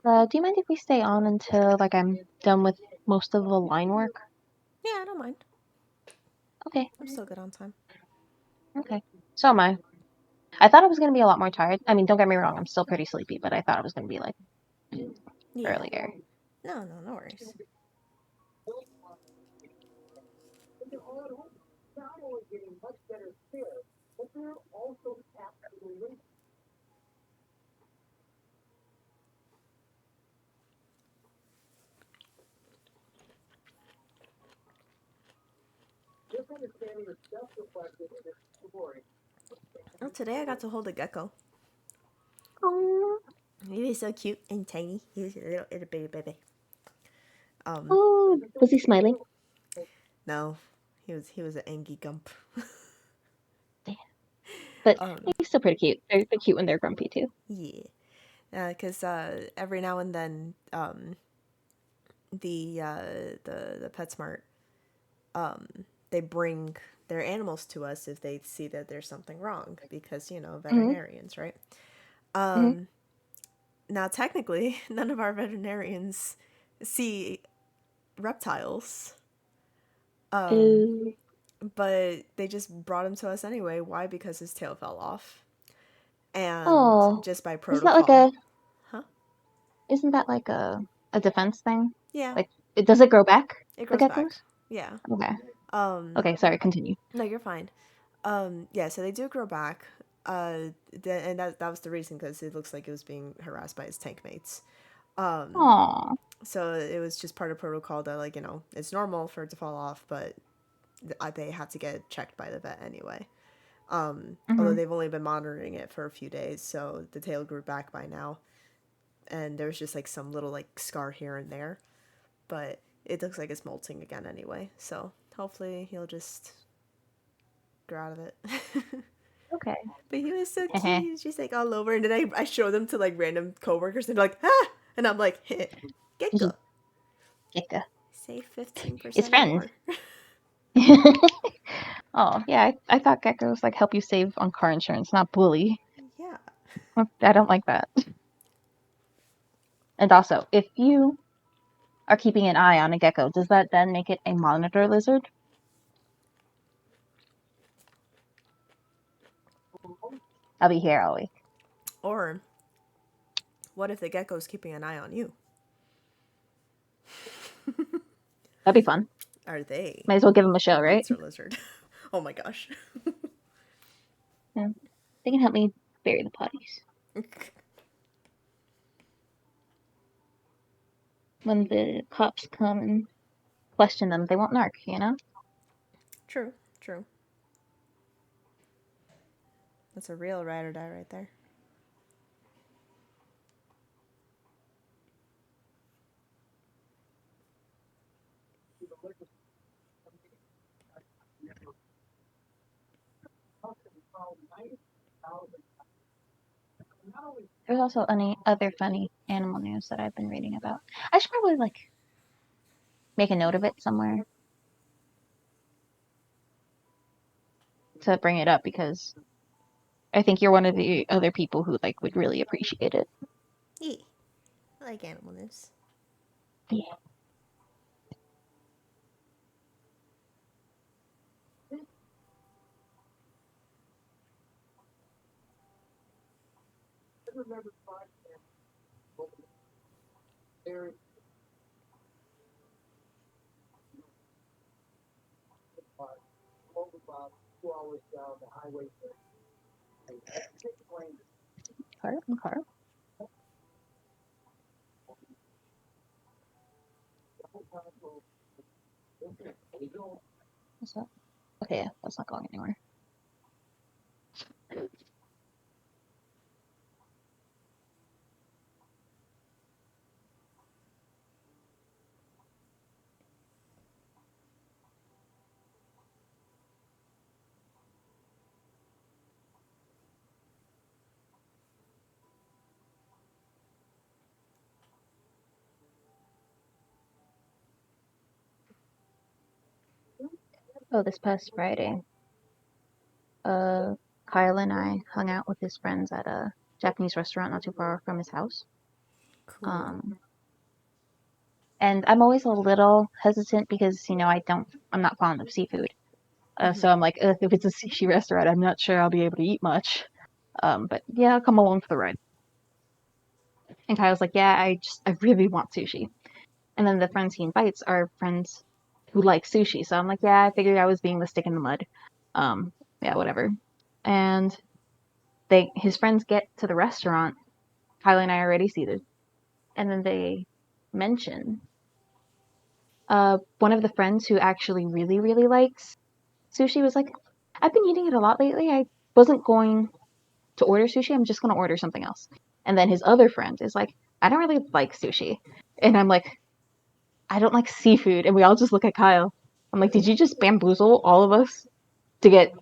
Do you mind if we stay on until like I'm done with most of the line work? Yeah, I don't mind. Okay, I'm still good on time. okay. So am I. I thought I was gonna be a lot more tired. I mean, don't get me wrong, I'm still pretty sleepy, but I thought I was gonna be like Yeah. earlier. No worries. Oh, today I got to hold a gecko. Oh, He was so cute and tiny. He was a little baby baby. oh, was he smiling? No, he was an Angie Gump. But Um, he's still pretty cute. They're cute when they're grumpy too. yeah. Because every now and then, the PetSmart, they bring their animals to us if they see that there's something wrong because Hmm. veterinarians, right? Hmm. Now technically, none of our veterinarians see reptiles, Oh, but they just brought him to us anyway. Why? Because his tail fell off, and oh, just by isn't that like protocol, huh? isn't that like a defense thing? Yeah, Like, does it grow back? it The grows back. geckos? Yeah. Okay. Um, Okay. Sorry. Continue. no, you're fine. Yeah, so they do grow back. And that was the reason because it looks like it was being harassed by his tank mates. Aw. So it was just part of protocol that it's normal for it to fall off, but they had to get checked by the vet anyway. Although Mhm. they've only been monitoring it for a few days, so the tail grew back by now, and there was just like some little like scar here and there, but it looks like it's molting again anyway. So hopefully he'll just grow out of it. Okay. But he was so cute. Heh. He was just like all over, and then I showed them to like random coworkers, and they're like, ah, and I'm like, heh, gecko, Gecko. save His 15% friend. more. Oh, yeah. I thought geckos like help you save on car insurance, not bully. Yeah. I don't like that. And also, if you are keeping an eye on a gecko, does that then make it a monitor lizard? I'll be here all week. Or what if the gecko's keeping an eye on you? That'd be fun. Are they Might as well give him a a show, right? monster lizard? Oh my gosh. Yeah. They can help me bury the potties. When the cops come and question them, they won't narc, you know? True, true. That's a real ride or die right there. There's also any other funny animal news that I've been reading about. I should probably like make a note of it somewhere to bring it up because I think you're one of the other people who like would really appreciate it. Yeah. like animal news. Yeah. Car. What's that? Okay, yeah, that's not going anywhere. Oh, this past Friday, Kyle and I hung out with his friends at a Japanese restaurant not too far from his house. Cool. And I'm always a little hesitant because, I'm not fond of seafood. So I'm like, if it's a sushi restaurant, I'm not sure I'll be able to eat much. But yeah, I'll come along for the ride. And Kyle's like, yeah, I really want sushi. And then the friends he invites are friends who like sushi. So I'm like, yeah, I figured I was being the stick in the mud. Yeah, whatever. And his friends get to the restaurant. Kyle and I are already seated. And then they mention one of the friends who actually really, really likes sushi was like, I've been eating it a lot lately. I wasn't going to order sushi. I'm just going to order something else. And then his other friend is like, I don't really like sushi. And I'm like, I don't like seafood. And we all just look at Kyle. I'm like, did you just bamboozle all of us to get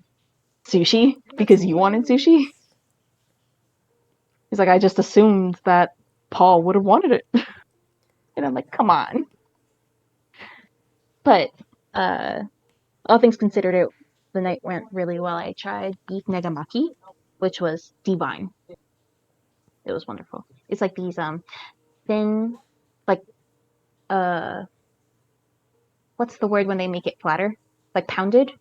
sushi because you wanted sushi? He's like, I just assumed that Paul would have wanted it. And I'm like, come on. But all things considered, the night went really well. I tried beef negamaki, which was divine. It was wonderful. It's like these thin, like what's the word when they make it flatter? Like pounded.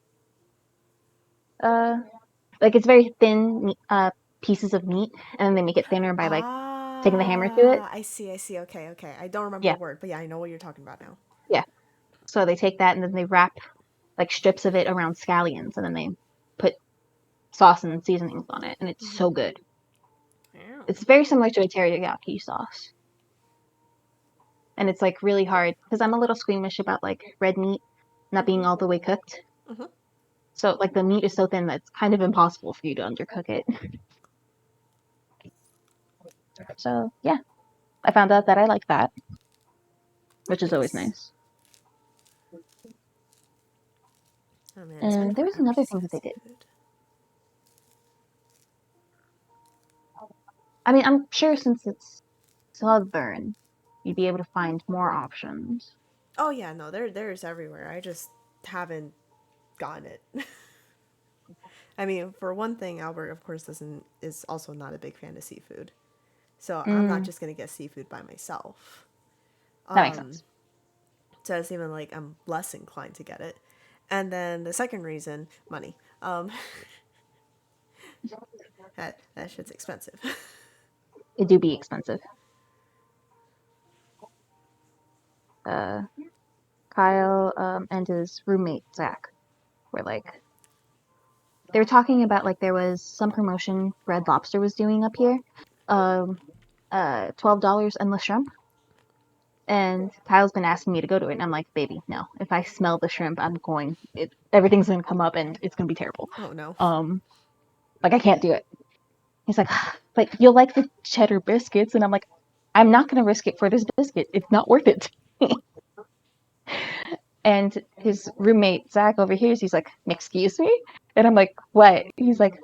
Like it's very thin pieces of meat, and then they make it thinner by like taking the hammer through it. I see. Okay. I don't remember Yeah, the word, but yeah, I know what you're talking about now. yeah. So they take that and then they wrap like strips of it around scallions, and then they put sauce and seasonings on it, and it's so good. Yeah. It's very similar to a teriyaki sauce. And it's like really hard because I'm a little squeamish about like red meat not being all the way cooked. Mhm. So like the meat is so thin that it's kind of impossible for you to undercook it. So yeah, I found out that I like that, which is always Nice. nice. Oh man, it's been And there was forever another since thing I that had they did. seafood. I mean, I'm sure since it's southern, you'd be able to find more options. Oh yeah, no, there's everywhere. I just haven't gotten it. I mean, for one thing, Albert of course doesn't is also not a big fan of seafood. So I'm not Mm, just gonna get seafood by myself. that makes sense. So it's even like I'm less inclined to get it. And then the second reason, money. That shit's expensive. It do be expensive. Uh, Kyle and his roommate Zach were like, they were talking about like there was some promotion Red Lobster was doing up here, um, $12 endless shrimp. And Kyle's been asking me to go to it, and I'm like, baby, no. If I smell the shrimp, everything's gonna come up, and it's gonna be terrible. Oh no. Like I can't do it. He's like, but you'll like the cheddar biscuits, and I'm like, I'm not gonna risk it for this biscuit. It's not worth it. And his roommate Zach overhears. He's like, excuse me, and I'm like, what? He's like,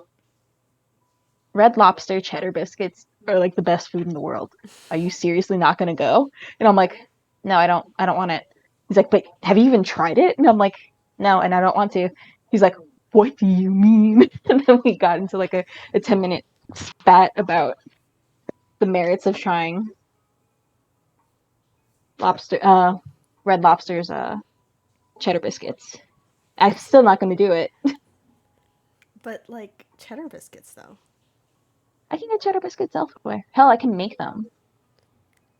Red Lobster cheddar biscuits are like the best food in the world. Are you seriously not gonna go? And I'm like, no, I don't want it. He's like, but have you even tried it? And I'm like, no, and I don't want to. He's like, what do you mean? And then we got into like a 10-minute spat about the merits of trying Red Lobster's cheddar biscuits. I'm still not gonna do it. But like cheddar biscuits though. I can get cheddar biscuits elsewhere. Hell, I can make them.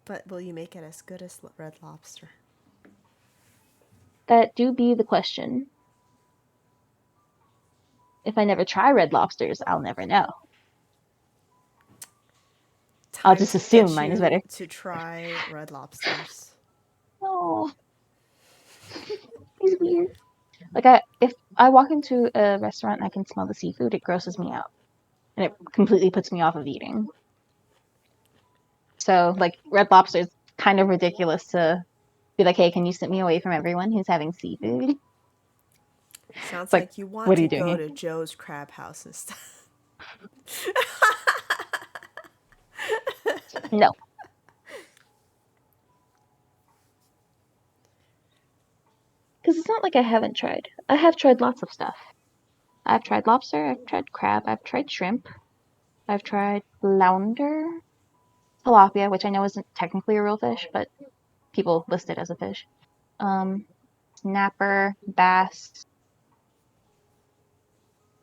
But will you make it as good as Red Lobster? That do be the question. If I never try Red Lobsters, I'll never know. I'll just to assume get mine is you better. to try Red Lobsters. Oh, he's weird. Like if I walk into a restaurant and I can smell the seafood, it grosses me out, and it completely puts me off of eating. So like Red Lobster is kind of ridiculous to be like, hey, can you sit me away from everyone who's having seafood? Sounds It's like, like you want what are to you doing go here? to Joe's Crab House instead. No. Because it's not like I haven't tried. I have tried lots of stuff. I've tried lobster, I've tried crab, I've tried shrimp, I've tried flounder, tilapia, which I know isn't technically a real fish, but people list it as a fish. Snapper, bass,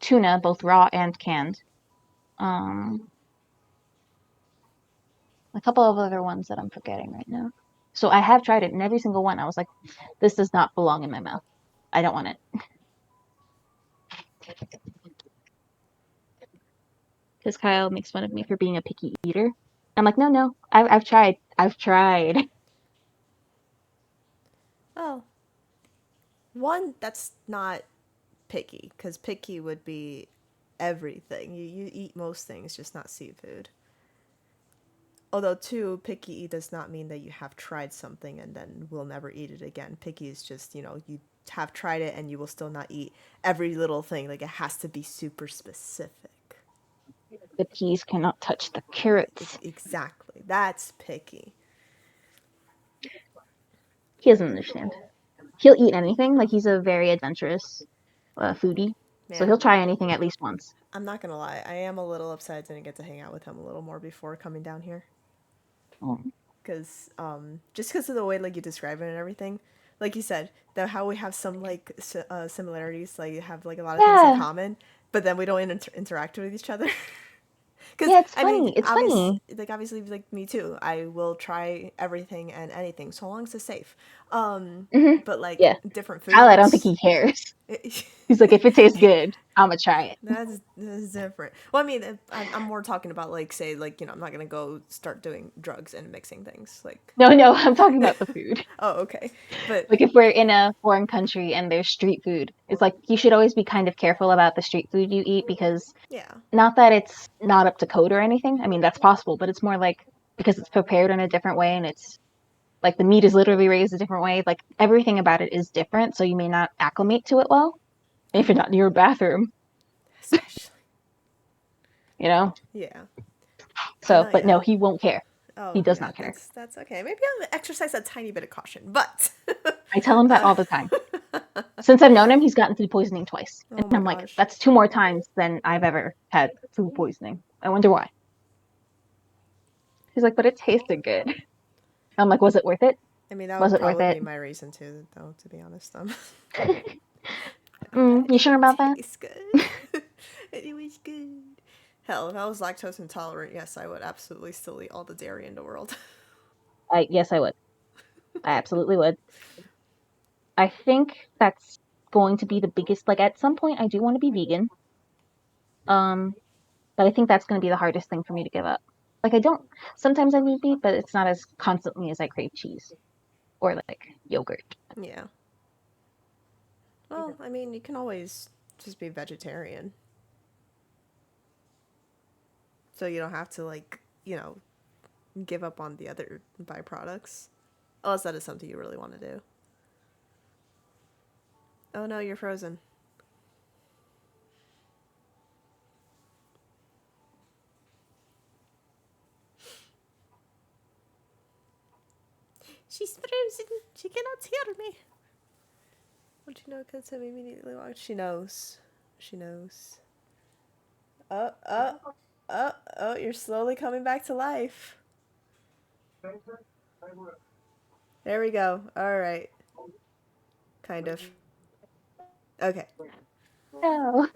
tuna, both raw and canned. A couple of other ones that I'm forgetting right now. So I have tried it, and every single one I was like, this does not belong in my mouth. I don't want it. Because Kyle makes fun of me for being a picky eater. I'm like, no, I've tried. I've tried. Oh. One, that's not picky, because picky would be everything. You eat most things, just not seafood. Although, two, picky does not mean that you have tried something and then will never eat it again. Picky is just, you have tried it and you will still not eat every little thing. Like, it has to be super specific. The peas cannot touch the carrots. Exactly. That's picky. He doesn't understand. He'll eat anything. Like, he's a very adventurous foodie. So Man, he'll try anything at least once. I'm not gonna lie. I am a little upset I didn't get to hang out with him a little more before coming down here. Oh. Because just because of the way like you describe it and everything, like you said, that how we have some like similarities, like you have like a lot of things in Yeah. common, but then we don't interact with each other. Because Yeah, it's I mean, funny. It's funny. obviously, like me too. I will try everything and anything so long as it's safe. But like Yeah. different Kyle, I don't think foods. he cares. He's like, if it tastes good, I'm gonna try it. That's different. Well, I mean, I'm more talking about like, say, like I'm not gonna go start doing drugs and mixing things. Like, No, I'm talking about the food. oh, okay, but Like if we're in a foreign country and there's street food, it's like you should always be kind of careful about the street food you eat because yeah, not that it's not up to code or anything. I mean, that's possible, but it's more like because it's prepared in a different way and it's like the meat is literally raised a different way. Like everything about it is different, so you may not acclimate to it well if you're not near a bathroom, especially, you know? yeah. So, No, but yeah. no, he won't care. Oh, He does yeah, not care. that's okay. Maybe I'll exercise a tiny bit of caution, but I tell him that all the time. Since I've known him, he's gotten food poisoning twice. And oh my I'm like, gosh. that's 2 more times than I've ever had food poisoning. I wonder why. He's like, but it tasted good. I'm like, was it worth it? I mean, that Was would it worth probably it? be my reason too, though. To be honest, You sure about that? tastes good. It was good. Hell, if I was lactose intolerant, yes, I would absolutely still eat all the dairy in the world. Yes, I would. I absolutely would. I think that's going to be the biggest. Like at some point, I do want to be vegan. But I think that's going to be the hardest thing for me to give up. Like I don't. Sometimes I need meat, but it's not as constantly as I crave cheese or like yogurt. Yeah. Well, I mean, you can always just be vegetarian. So you don't have to, like, give up on the other byproducts. Unless that is something you really want to do. Oh no, you're frozen. She's frozen. She cannot hear me. Don't you know? Because I immediately walked. She knows. She knows. Oh, you're slowly coming back to life. There we go. All right. Kind of. Okay. No.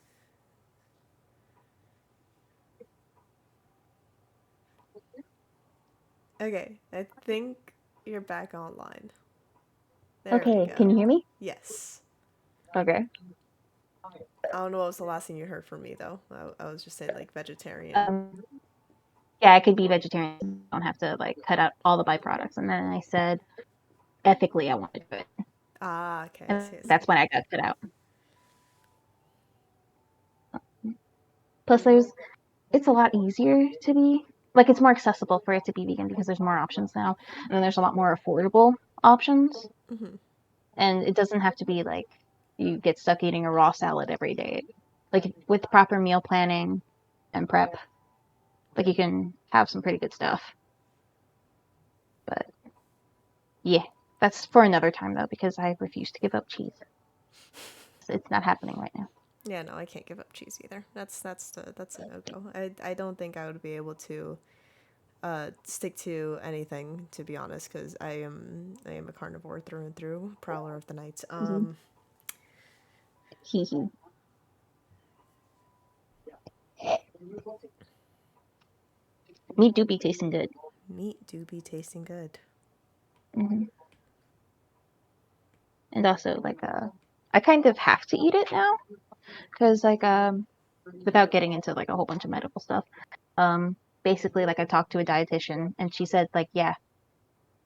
Okay. I think you're back online. There we Okay, go. can you hear me? Yes. Okay. I don't know what was the last thing you heard from me though. I was just saying like vegetarian. Yeah, I could be vegetarian. I don't have to like cut out all the byproducts. And then I said, ethically, I want to do it. Ah, okay. I And see. I see. that's when I got cut out. Plus, it's a lot easier to be like it's more accessible for it to be vegan because there's more options now, and then there's a lot more affordable options, Mhm. and it doesn't have to be like you get stuck eating a raw salad every day. Like with proper meal planning and prep, like you can have some pretty good stuff. But yeah, that's for another time though because I refuse to give up cheese. It's not happening right now. Yeah, no, I can't give up cheese either. That's a no go. I don't think I would be able to stick to anything to be honest, because I am a carnivore through and through, prowler of the night. Hee hee. Meat do be tasting good. Meat do be tasting good. Hmm. And also like I kind of have to eat it now because like without getting into like a whole bunch of medical stuff, basically like I talked to a dietitian and she said like yeah,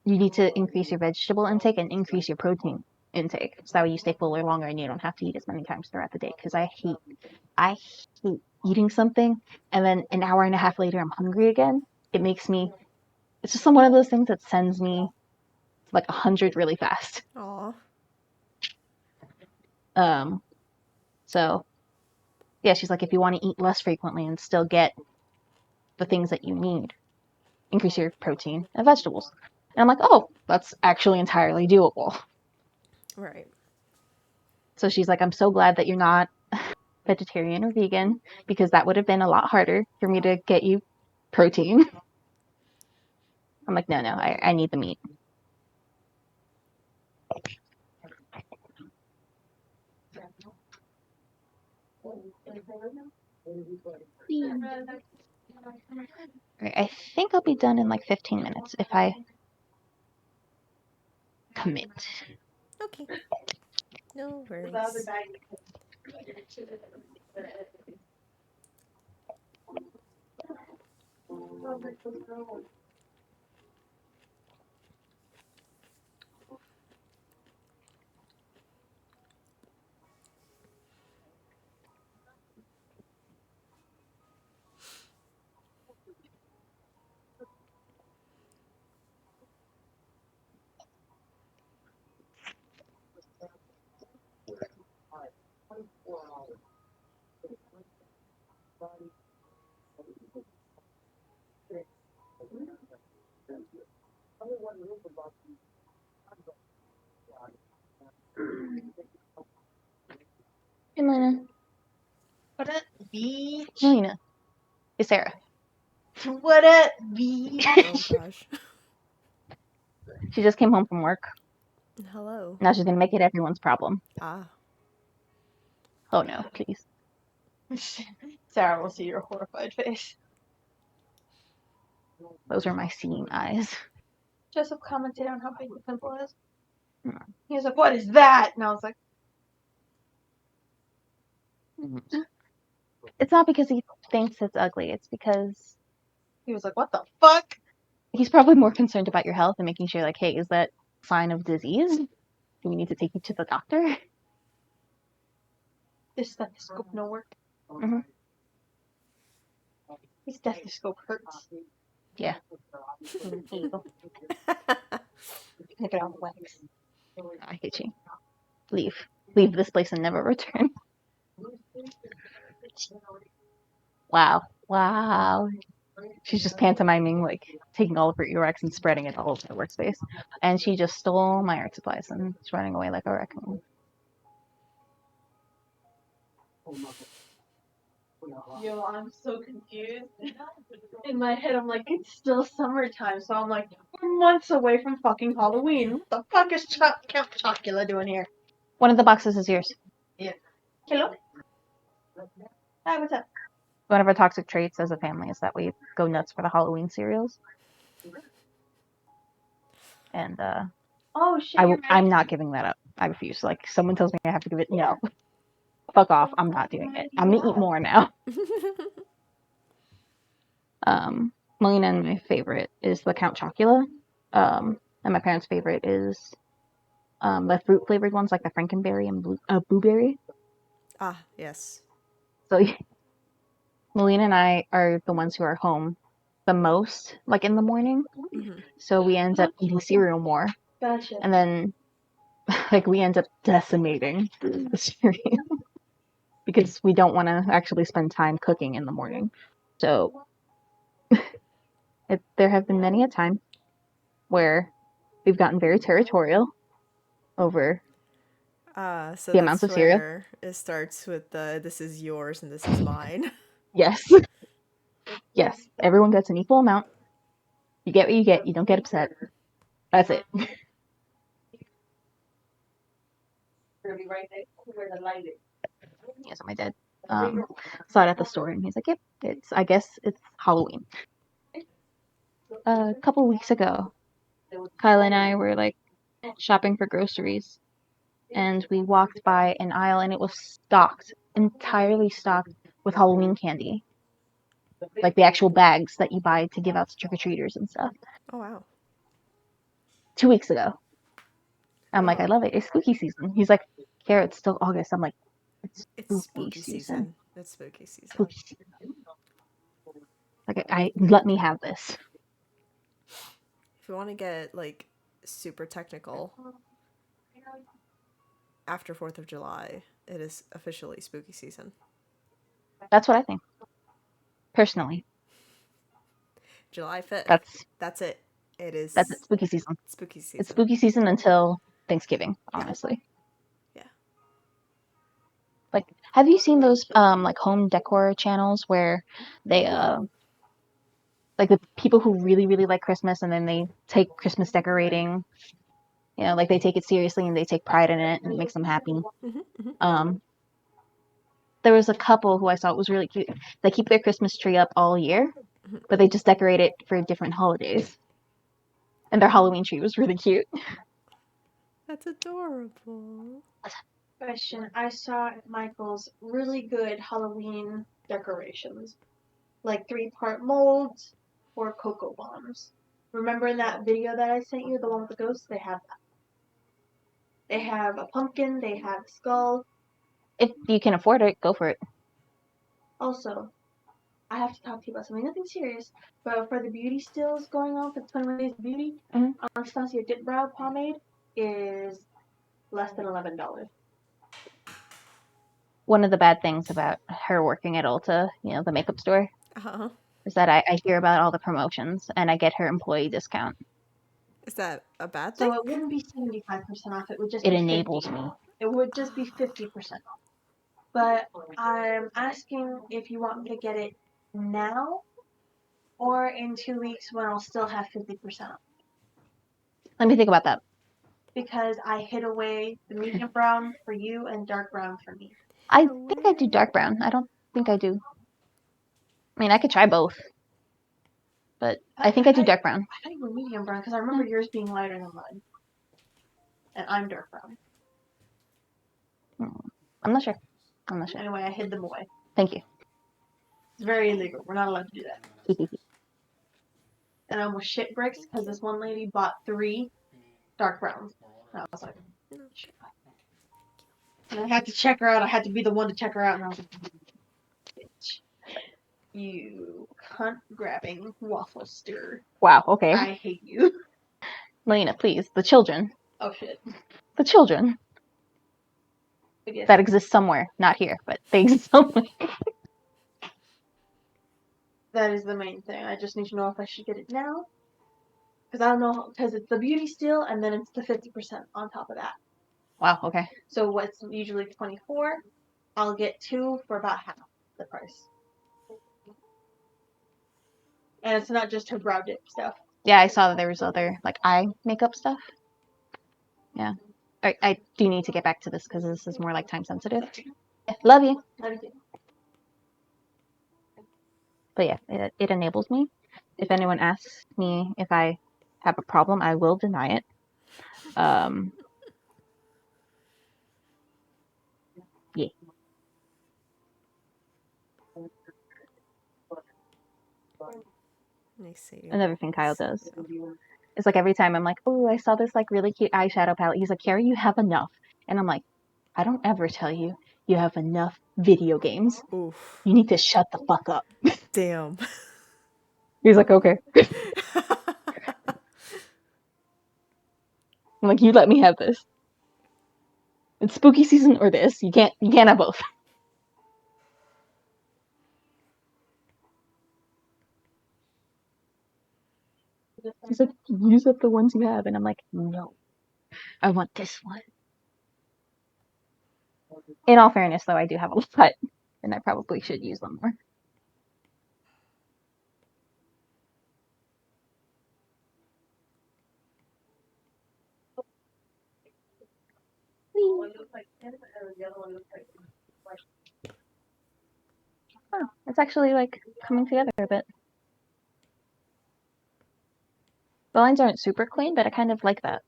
you need to increase your vegetable intake and increase your protein intake so that way you stay fuller longer and you don't have to eat as many times throughout the day because I hate eating something and then an hour and a half later I'm hungry again. It makes me it's just one of those things that sends me like 100 really fast. Aw. So yeah, she's like, if you want to eat less frequently and still get the things that you need, increase your protein and vegetables. And I'm like, oh, that's actually entirely doable. Right. So she's like, I'm so glad that you're not vegetarian or vegan because that would have been a lot harder for me to get you protein. I'm like, no, I need the meat. Right, I think I'll be done in like 15 minutes if I commit. Okay. No worries. Hey, Lena. What up, bitch? Lena. It's Sarah. What up, bitch? Oh gosh. She just came home from work. Hello. Now she's gonna make it everyone's problem. Ah. Oh no, please. Sarah will see your horrified face. Those are my seeing eyes. Joseph commented on how big the pimple is. Hmm. He was like, "What is that?" And I was like, It's not because he thinks it's ugly. It's because "He was like, what the fuck?" he's probably more concerned about your health and making sure, like, hey, is that sign of disease? Do we need to take you to the doctor? This stethoscope no work. Mhm. His stethoscope hurts. Yeah. Pick it out wax. I hate you. Leave. Leave this place and never return. Wow. Wow. She's just pantomiming, like, taking all of her earwax and spreading it all over the workspace. And she just stole my art supplies and is running away like a raccoon. Yo, I'm so confused. In my head, I'm like, it's still summertime, so I'm like, We're months away from fucking Halloween. What the fuck is Count Chocula doing here? One of the boxes is yours. Hello? Hi, what's up? One of our toxic traits as a family is that we go nuts for the Halloween cereals. And Oh shit, you're I'm not giving that up. I refuse. Like, someone tells me I have to give it. No. Fuck off. I'm not doing it. I'm gonna eat more now. Melina and my favorite is the Count Chocula. And my parents' favorite is the fruit flavored ones like the Frankenberry and blueberry. Ah, yes. So Melina and I are the ones who are home the most, like in the morning. Mhm. So we end up eating cereal more, Gotcha. and then like we end up decimating the cereal because we don't want to actually spend time cooking in the morning. So there have been many a time where we've gotten very territorial over So the amounts that's of cereal. where it starts with the this is yours and this is mine. Yes. Yes. Everyone gets an equal amount. You get what you get. You don't get upset. That's it. Yes, my dad saw it at the store and he's like, "Yep, I guess it's Halloween." A couple weeks ago, Kyle and I were like shopping for groceries, and we walked by an aisle and it was stocked, entirely stocked with Halloween candy, like the actual bags that you buy to give out to trick or treaters and stuff. Oh wow. 2 weeks ago, I'm like, "I love it. It's spooky season." He's like, "Kara, it's still August." I'm like, "It's It's spooky spooky season. season. It's spooky season. Spooky season." Like, I let me have this. If you want to get like super technical, after 4th of July, it is officially spooky season. That's what I think. Personally, July 5th. that's it. It is it. Spooky season. spooky season. It's spooky season until Thanksgiving, honestly. Yeah. Like, have you seen those like home decor channels where they like the people who really really like Christmas and then they take Christmas decorating, like they take it seriously and they take pride in it and it makes them happy. There was a couple who I saw, it was really cute. They keep their Christmas tree up all year, but they just decorate it for different holidays. And their Halloween tree was really cute. That's adorable. Question. I saw at Michael's really good Halloween decorations. Like 3-part molds or cocoa bombs. Remember in that video that I sent you, the one with the ghosts? They have that. They have a pumpkin, they have a skull. If you can afford it, go for it. Also, I have to talk to you about something, nothing serious, but for the beauty stills going on for the 21 Days of Beauty, Anastasia Dip Brow Pomade is less than $11. One of the bad things about her working at Ulta, the makeup store, is that I hear about all the promotions and I get her employee discount. Is that a bad thing? So it wouldn't be 75% off, it would just It be enables 50. me. It would just be 50% off. But I'm asking if you want me to get it now or in 2 weeks when I'll still have 50% off. Let me think about that. Because I hid away the medium brown for you and dark brown for me. I think I do dark brown. I don't think I do. I mean, I could try both. But I think I do dark brown. I thought you were medium brown because I remember yours being lighter than mine. And I'm dark brown. I'm not sure. Anyway, I hid them away. Thank you. It's very illegal. We're not allowed to do that. And I almost shit bricks because this one lady bought 3 dark browns. And I was like, shit. And I had to check her out. I had to be the one to check her out. And I was like, bitch. You cunt grabbing waffle stir. Wow, okay. I hate you. Melina, please. The children. Oh shit. The children. That exist somewhere. Not here, but they exist somewhere. That is the main thing. I just need to know if I should get it now. Because I don't know, because it's the beauty steal and then it's the 50% on top of that. Wow, okay. So what's usually $24, I'll get 2 for about half the price. And it's not just her brow dip stuff. Yeah, I saw that there was other like eye makeup stuff. Yeah. I do need to get back to this because this is more like time sensitive. Love you. But yeah, it enables me. If anyone asks me if I have a problem, I will deny it. Yeah. Let me see. Another thing Kyle does. It's like every time I'm like, oh, I saw this like really cute eyeshadow palette. He's like, Carrie, you have enough. And I'm like, I don't ever tell you you have enough video games. Oof. You need to shut the fuck up. Damn. He's like, okay. I'm like, you let me have this. It's spooky season or this. You can't have both. He's like, use up the ones you have. And I'm like, no. I want this one. In all fairness, though, I do have a lot. And I probably should use them more. Oh, it's actually like coming together a bit. The lines aren't super clean, but I kind of like that.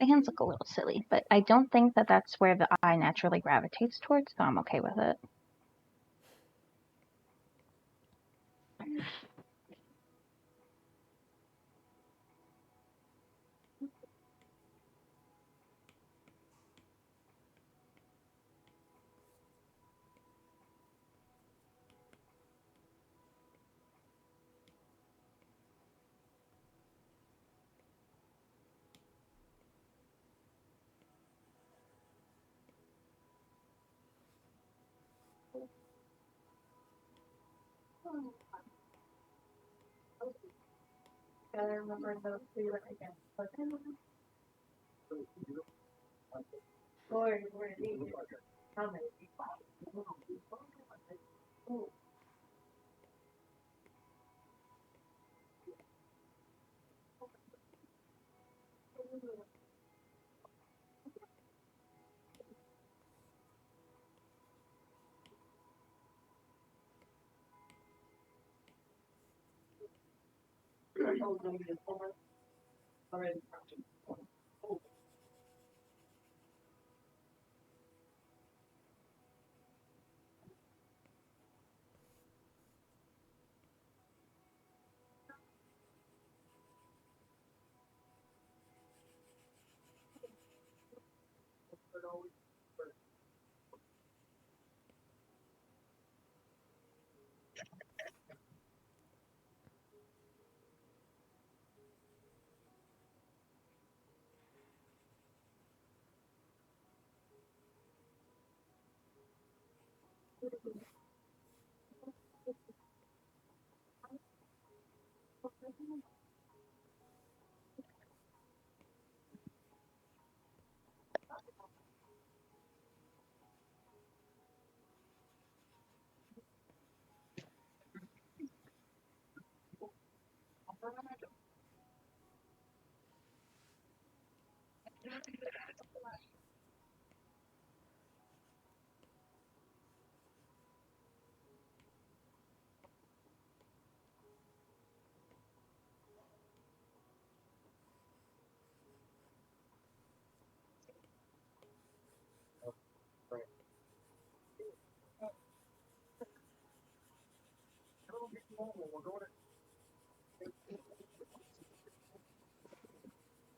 The hands look a little silly, but I don't think that that's where the eye naturally gravitates towards, so I'm okay with it.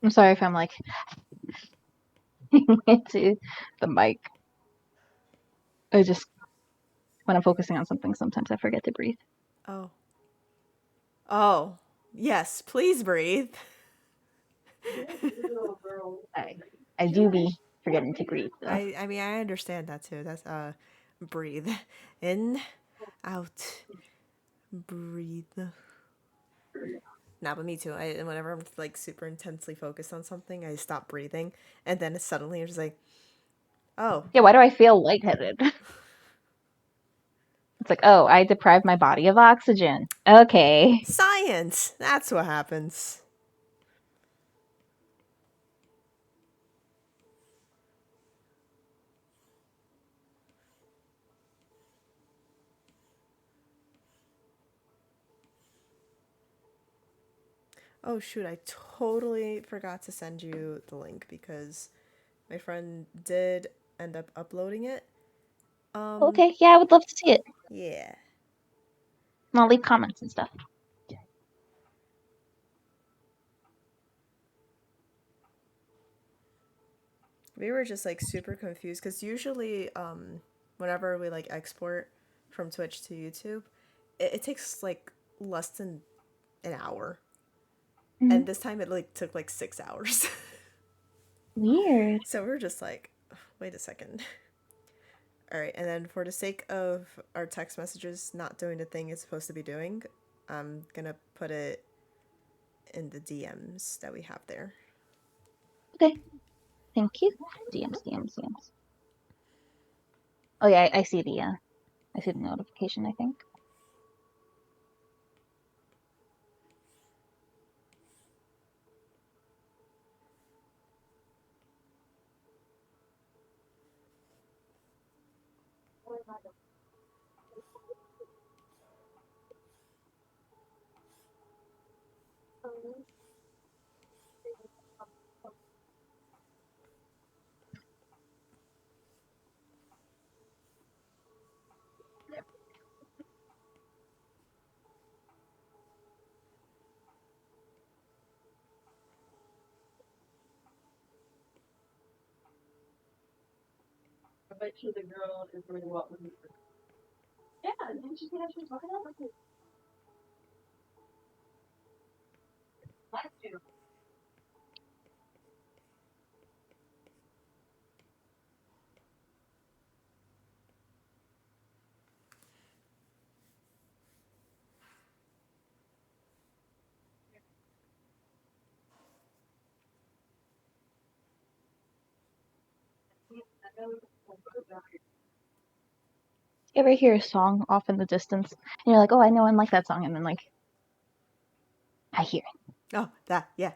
I'm sorry if I'm like into the mic. I just when I'm focusing on something, sometimes I forget to breathe. Oh. Oh. Yes, please breathe. I do be forgetting to breathe though. I mean I understand that too. That's breathe. In, out. Breathe. Nah, but me too. Whenever I'm like super intensely focused on something, I stop breathing, and then suddenly I'm just like, oh, Yeah, why do I feel lightheaded? It's like, oh, I deprived my body of oxygen. Okay. science. That's what happens. Oh shoot, I totally forgot to send you the link because my friend did end up uploading it. Okay, yeah, I would love to see it. Yeah. And I'll leave comments and stuff. We were just like super confused because usually whenever we like export from Twitch to YouTube, it takes like less than an hour. And this time it like took like 6 hours. Weird. So we're just like, wait a second. All right, and then for the sake of our text messages not doing the thing it's supposed to be doing, I'm gonna put it in the DMs that we have there. Okay. Thank you. DMs. Oh yeah, I see the notification, I think. I bet you the girl is going to go up with me. Yeah, didn't you see how she was talking about it? You ever hear a song off in the distance, and you're like, oh, I know I like that song, and then like, I hear it. Oh, that, yeah.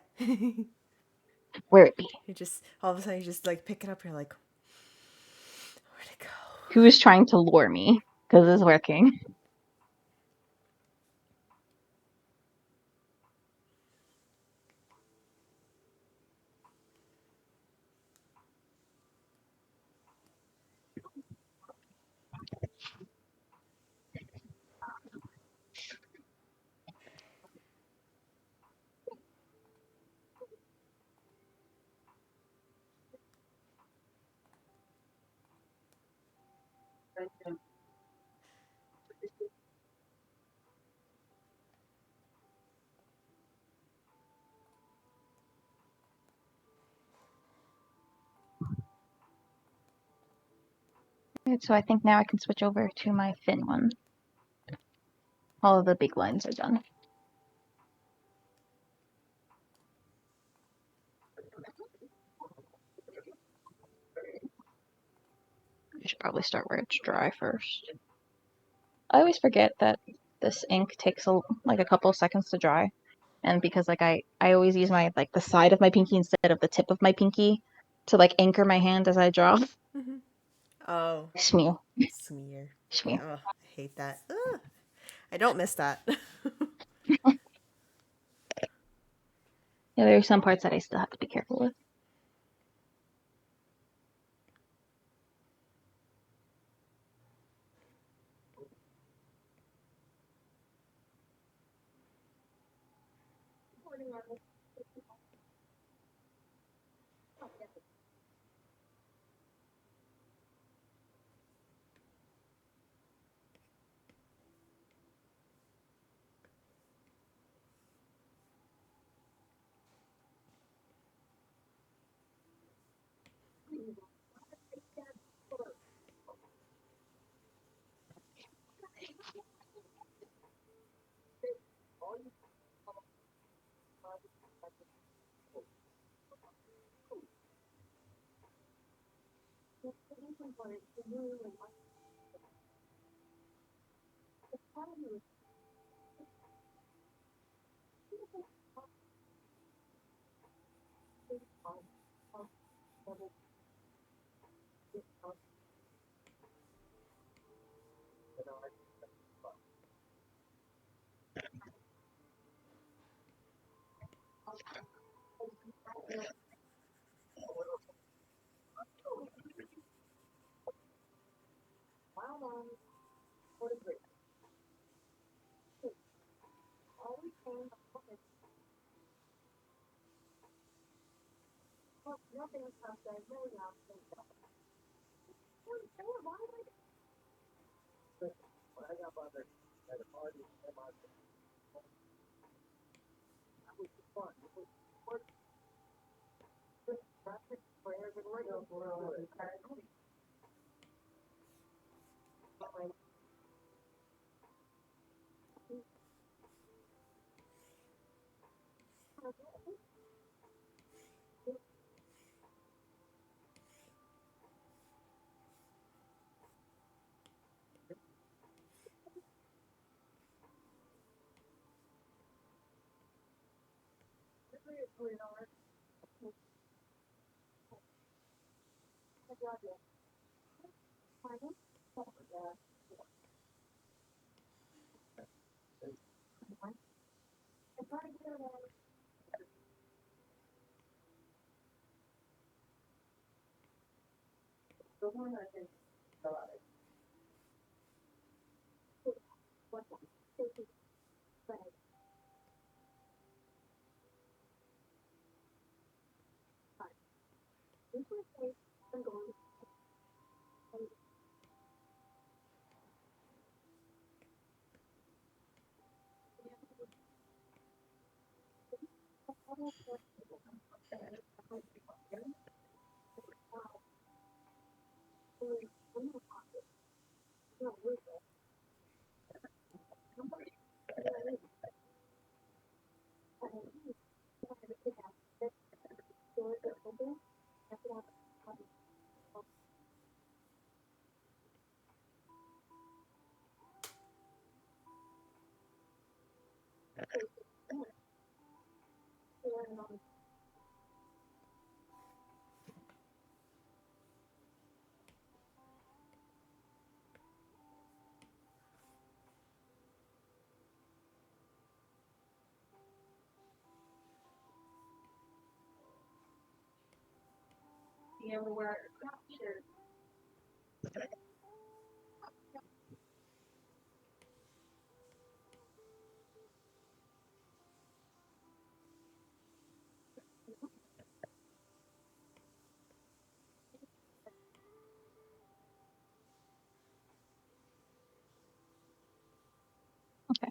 Where it be? You just all of a sudden you just like pick it up. You're like, where'd it go? Who's trying to lure me? Because it's working. Right, so I think now I can switch over to my thin one. All of the big lines are done. I should probably start where it's dry first. I always forget that this ink takes like a couple of seconds to dry. And because like I always use my like the side of my pinky instead of the tip of my pinky to like anchor my hand as I draw. Oh, Smear. smear. Smear. Oh, I hate that. Ugh. I don't miss that. Yeah, there are some parts that I still have to be careful with. me able to wear a crop shirt. Okay.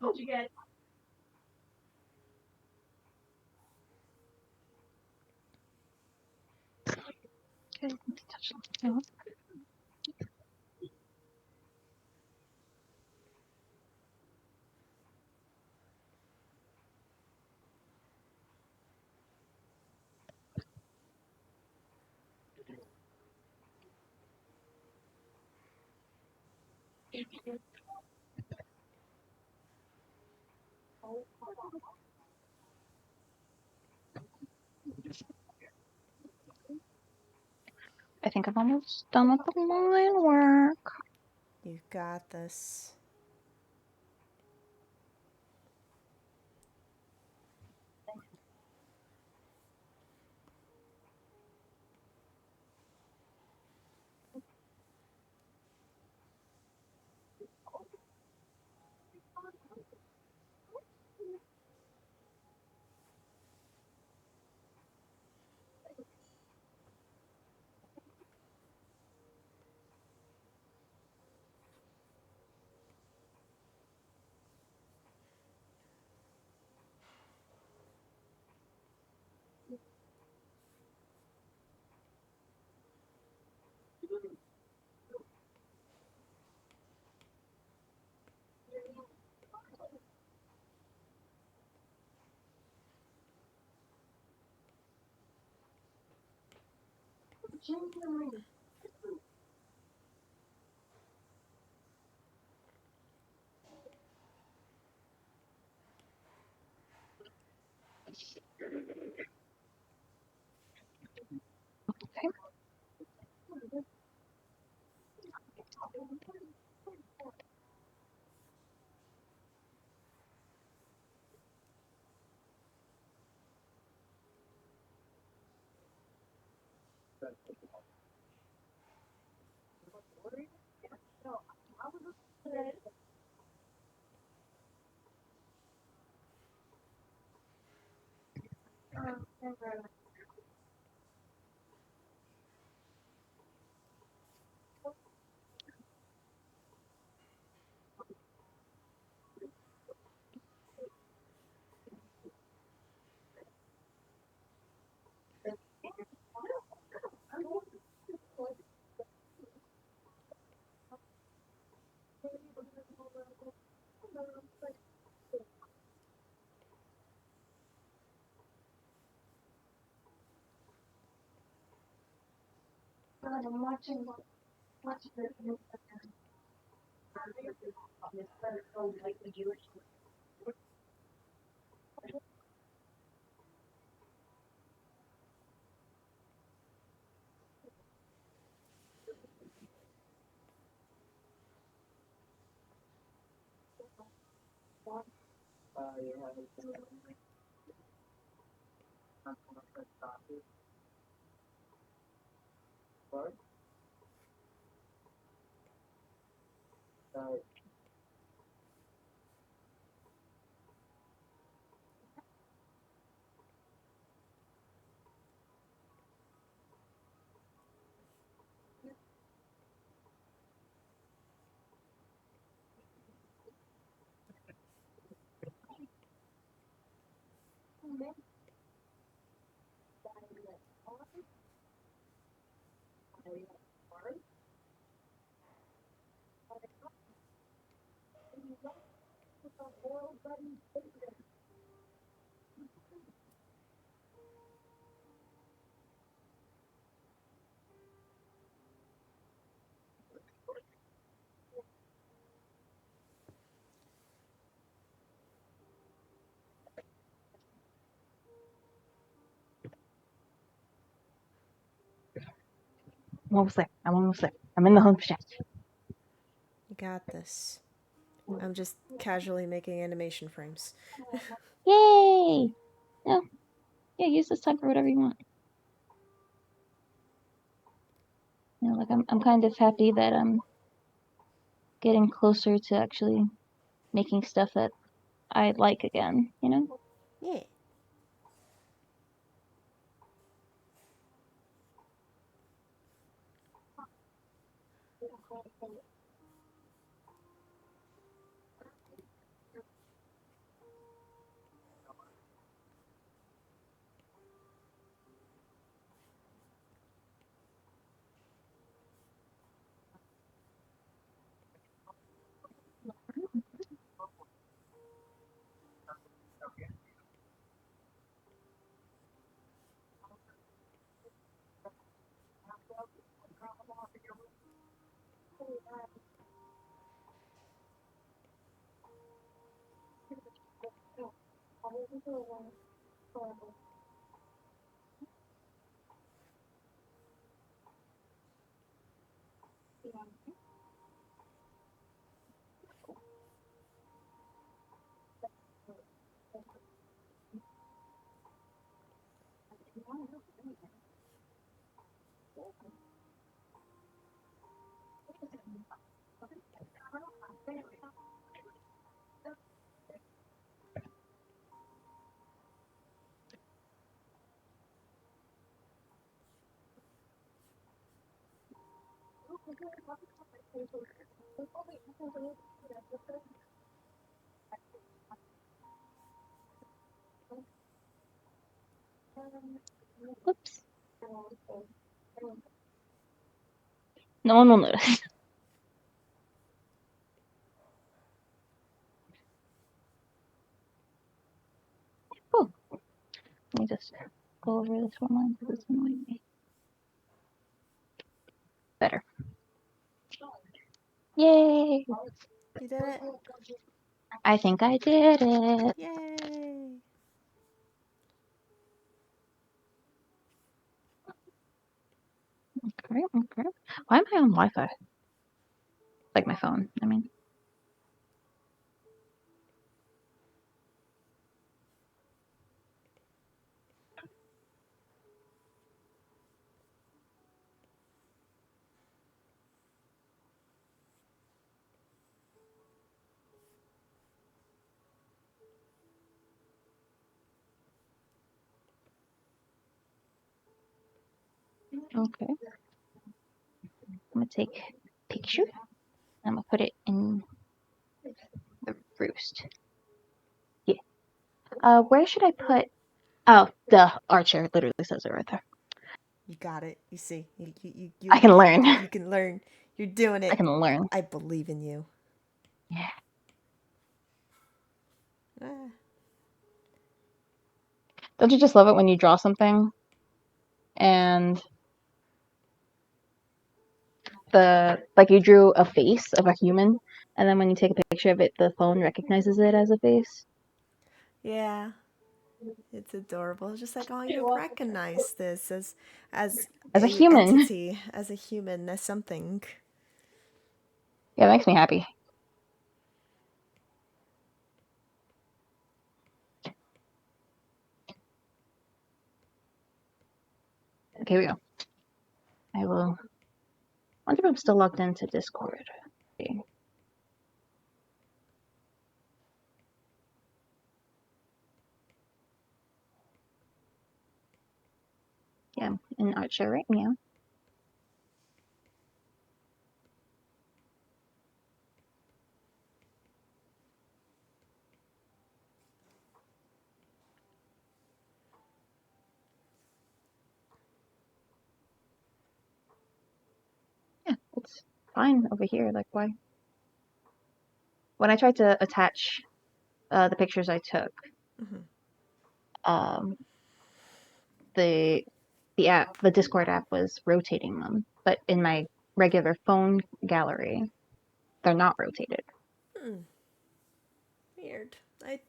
What'd you get? Okay, let's touch them. I think I'm almost done with the line work. You got this. Okay. I'm watching I'm almost there. I'm almost there. I'm in the home stretch. You got this. I'm just casually making animation frames. Yay! No. Yeah, use this time for whatever you want. You know, like I'm kind of happy that I'm getting closer to actually making stuff that I like again, you know? Yeah. Whoops. No one will notice. Cool. Let me just go over this one line because it's annoying me. Better. Yay! You did it? I think I did it. Yay! Okay, okay. Why am I on Wi-Fi? Like my phone, I mean. Okay. I'm gonna take a picture. I'm gonna put it in the roost. Yeah. Where should I put? Oh, the Archer literally says it right there. You got it. You see. You I can learn. You can learn. You're doing I it. can learn. I believe in you. Yeah. Ah. Don't you just love it when you draw something and you drew a face of a human, and then when you take a picture of it, the phone recognizes it as a face? Yeah. It's adorable. It's just like, oh, you recognize this as As a a human. entity, as a human, as something. Yeah, it makes me happy. Okay, here we go. I will. Wonder if I'm still logged into Discord. Okay. Yeah, I'm in Archer right now. Yeah, it's fine over here. Like, why? When I tried to attach the pictures I took, Mhm. um, the the Discord app was rotating them, but in my regular phone gallery, they're not rotated. Hmm. Weird. I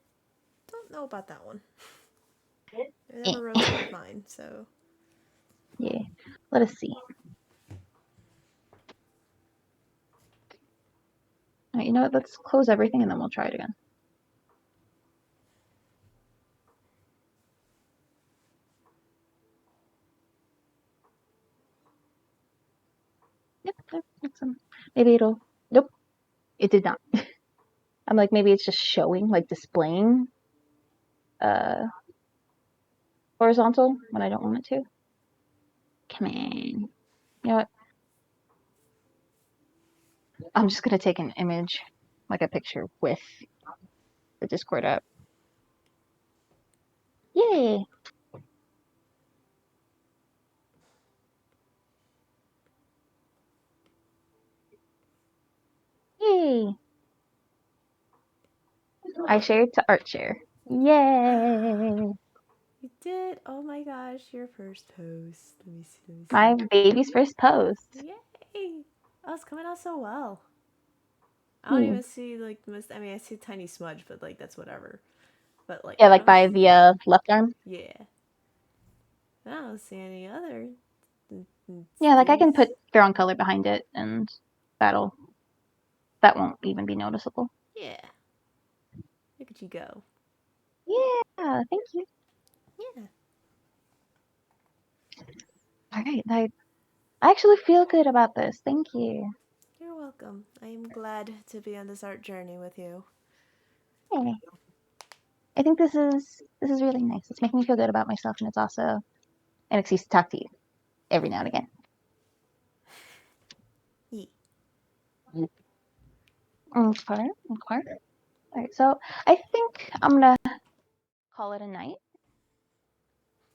don't know about that one. I Eh. never rotated mine, so. Yeah, let us see. You know what? Let's close everything and then we'll try it again. Yep, yep, maybe it'll. Nope, it did not. I'm like, maybe it's just showing, like displaying uh horizontal when I don't want it to. Come on. You know what? I'm just gonna take an image, like a picture with the Discord app. Yay! Yay! I shared to Artshare. Yay! You did? Oh my gosh, your first post. Let me see, let me see. My baby's first post. Yay! Oh, it's coming out so well. I don't even see, like, I mean, I see a tiny smudge, but, like, that's whatever. But, like, Yeah, I like don't by the left arm. Yeah. I don't see any other. Yeah, like I can things. put background color behind it, and that won't even be noticeable. Yeah. Look at you go. Yeah, thank you. Yeah. All right, I actually feel good about this. Thank you. You're welcome. I am glad to be on this art journey with you. Yeah. I think this is really nice. It's making me feel good about myself, and it's also an excuse to talk to you every now and again. Yeah. Okay. All right, so I think I'm gonna call it a night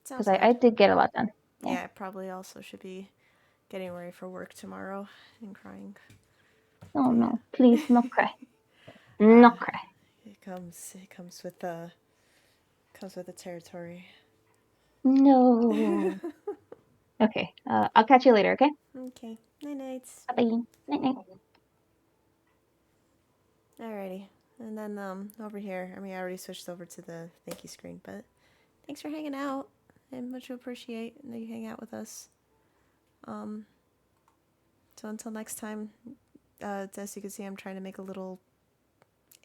Sounds because good. I did get a lot done. Yeah, I probably also should be getting ready for work tomorrow and crying. Oh Yeah. no, please, not cry. Not cry. It comes with the territory. No. Okay, I'll catch you later, okay? Okay. Night nights. Bye. Night night. Alrighty. And then over here, I mean, I already switched over to the thank you screen, but thanks for hanging out. I much appreciate that you hang out with us. So until next time, as you can see, I'm trying to make a little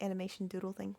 animation doodle thing.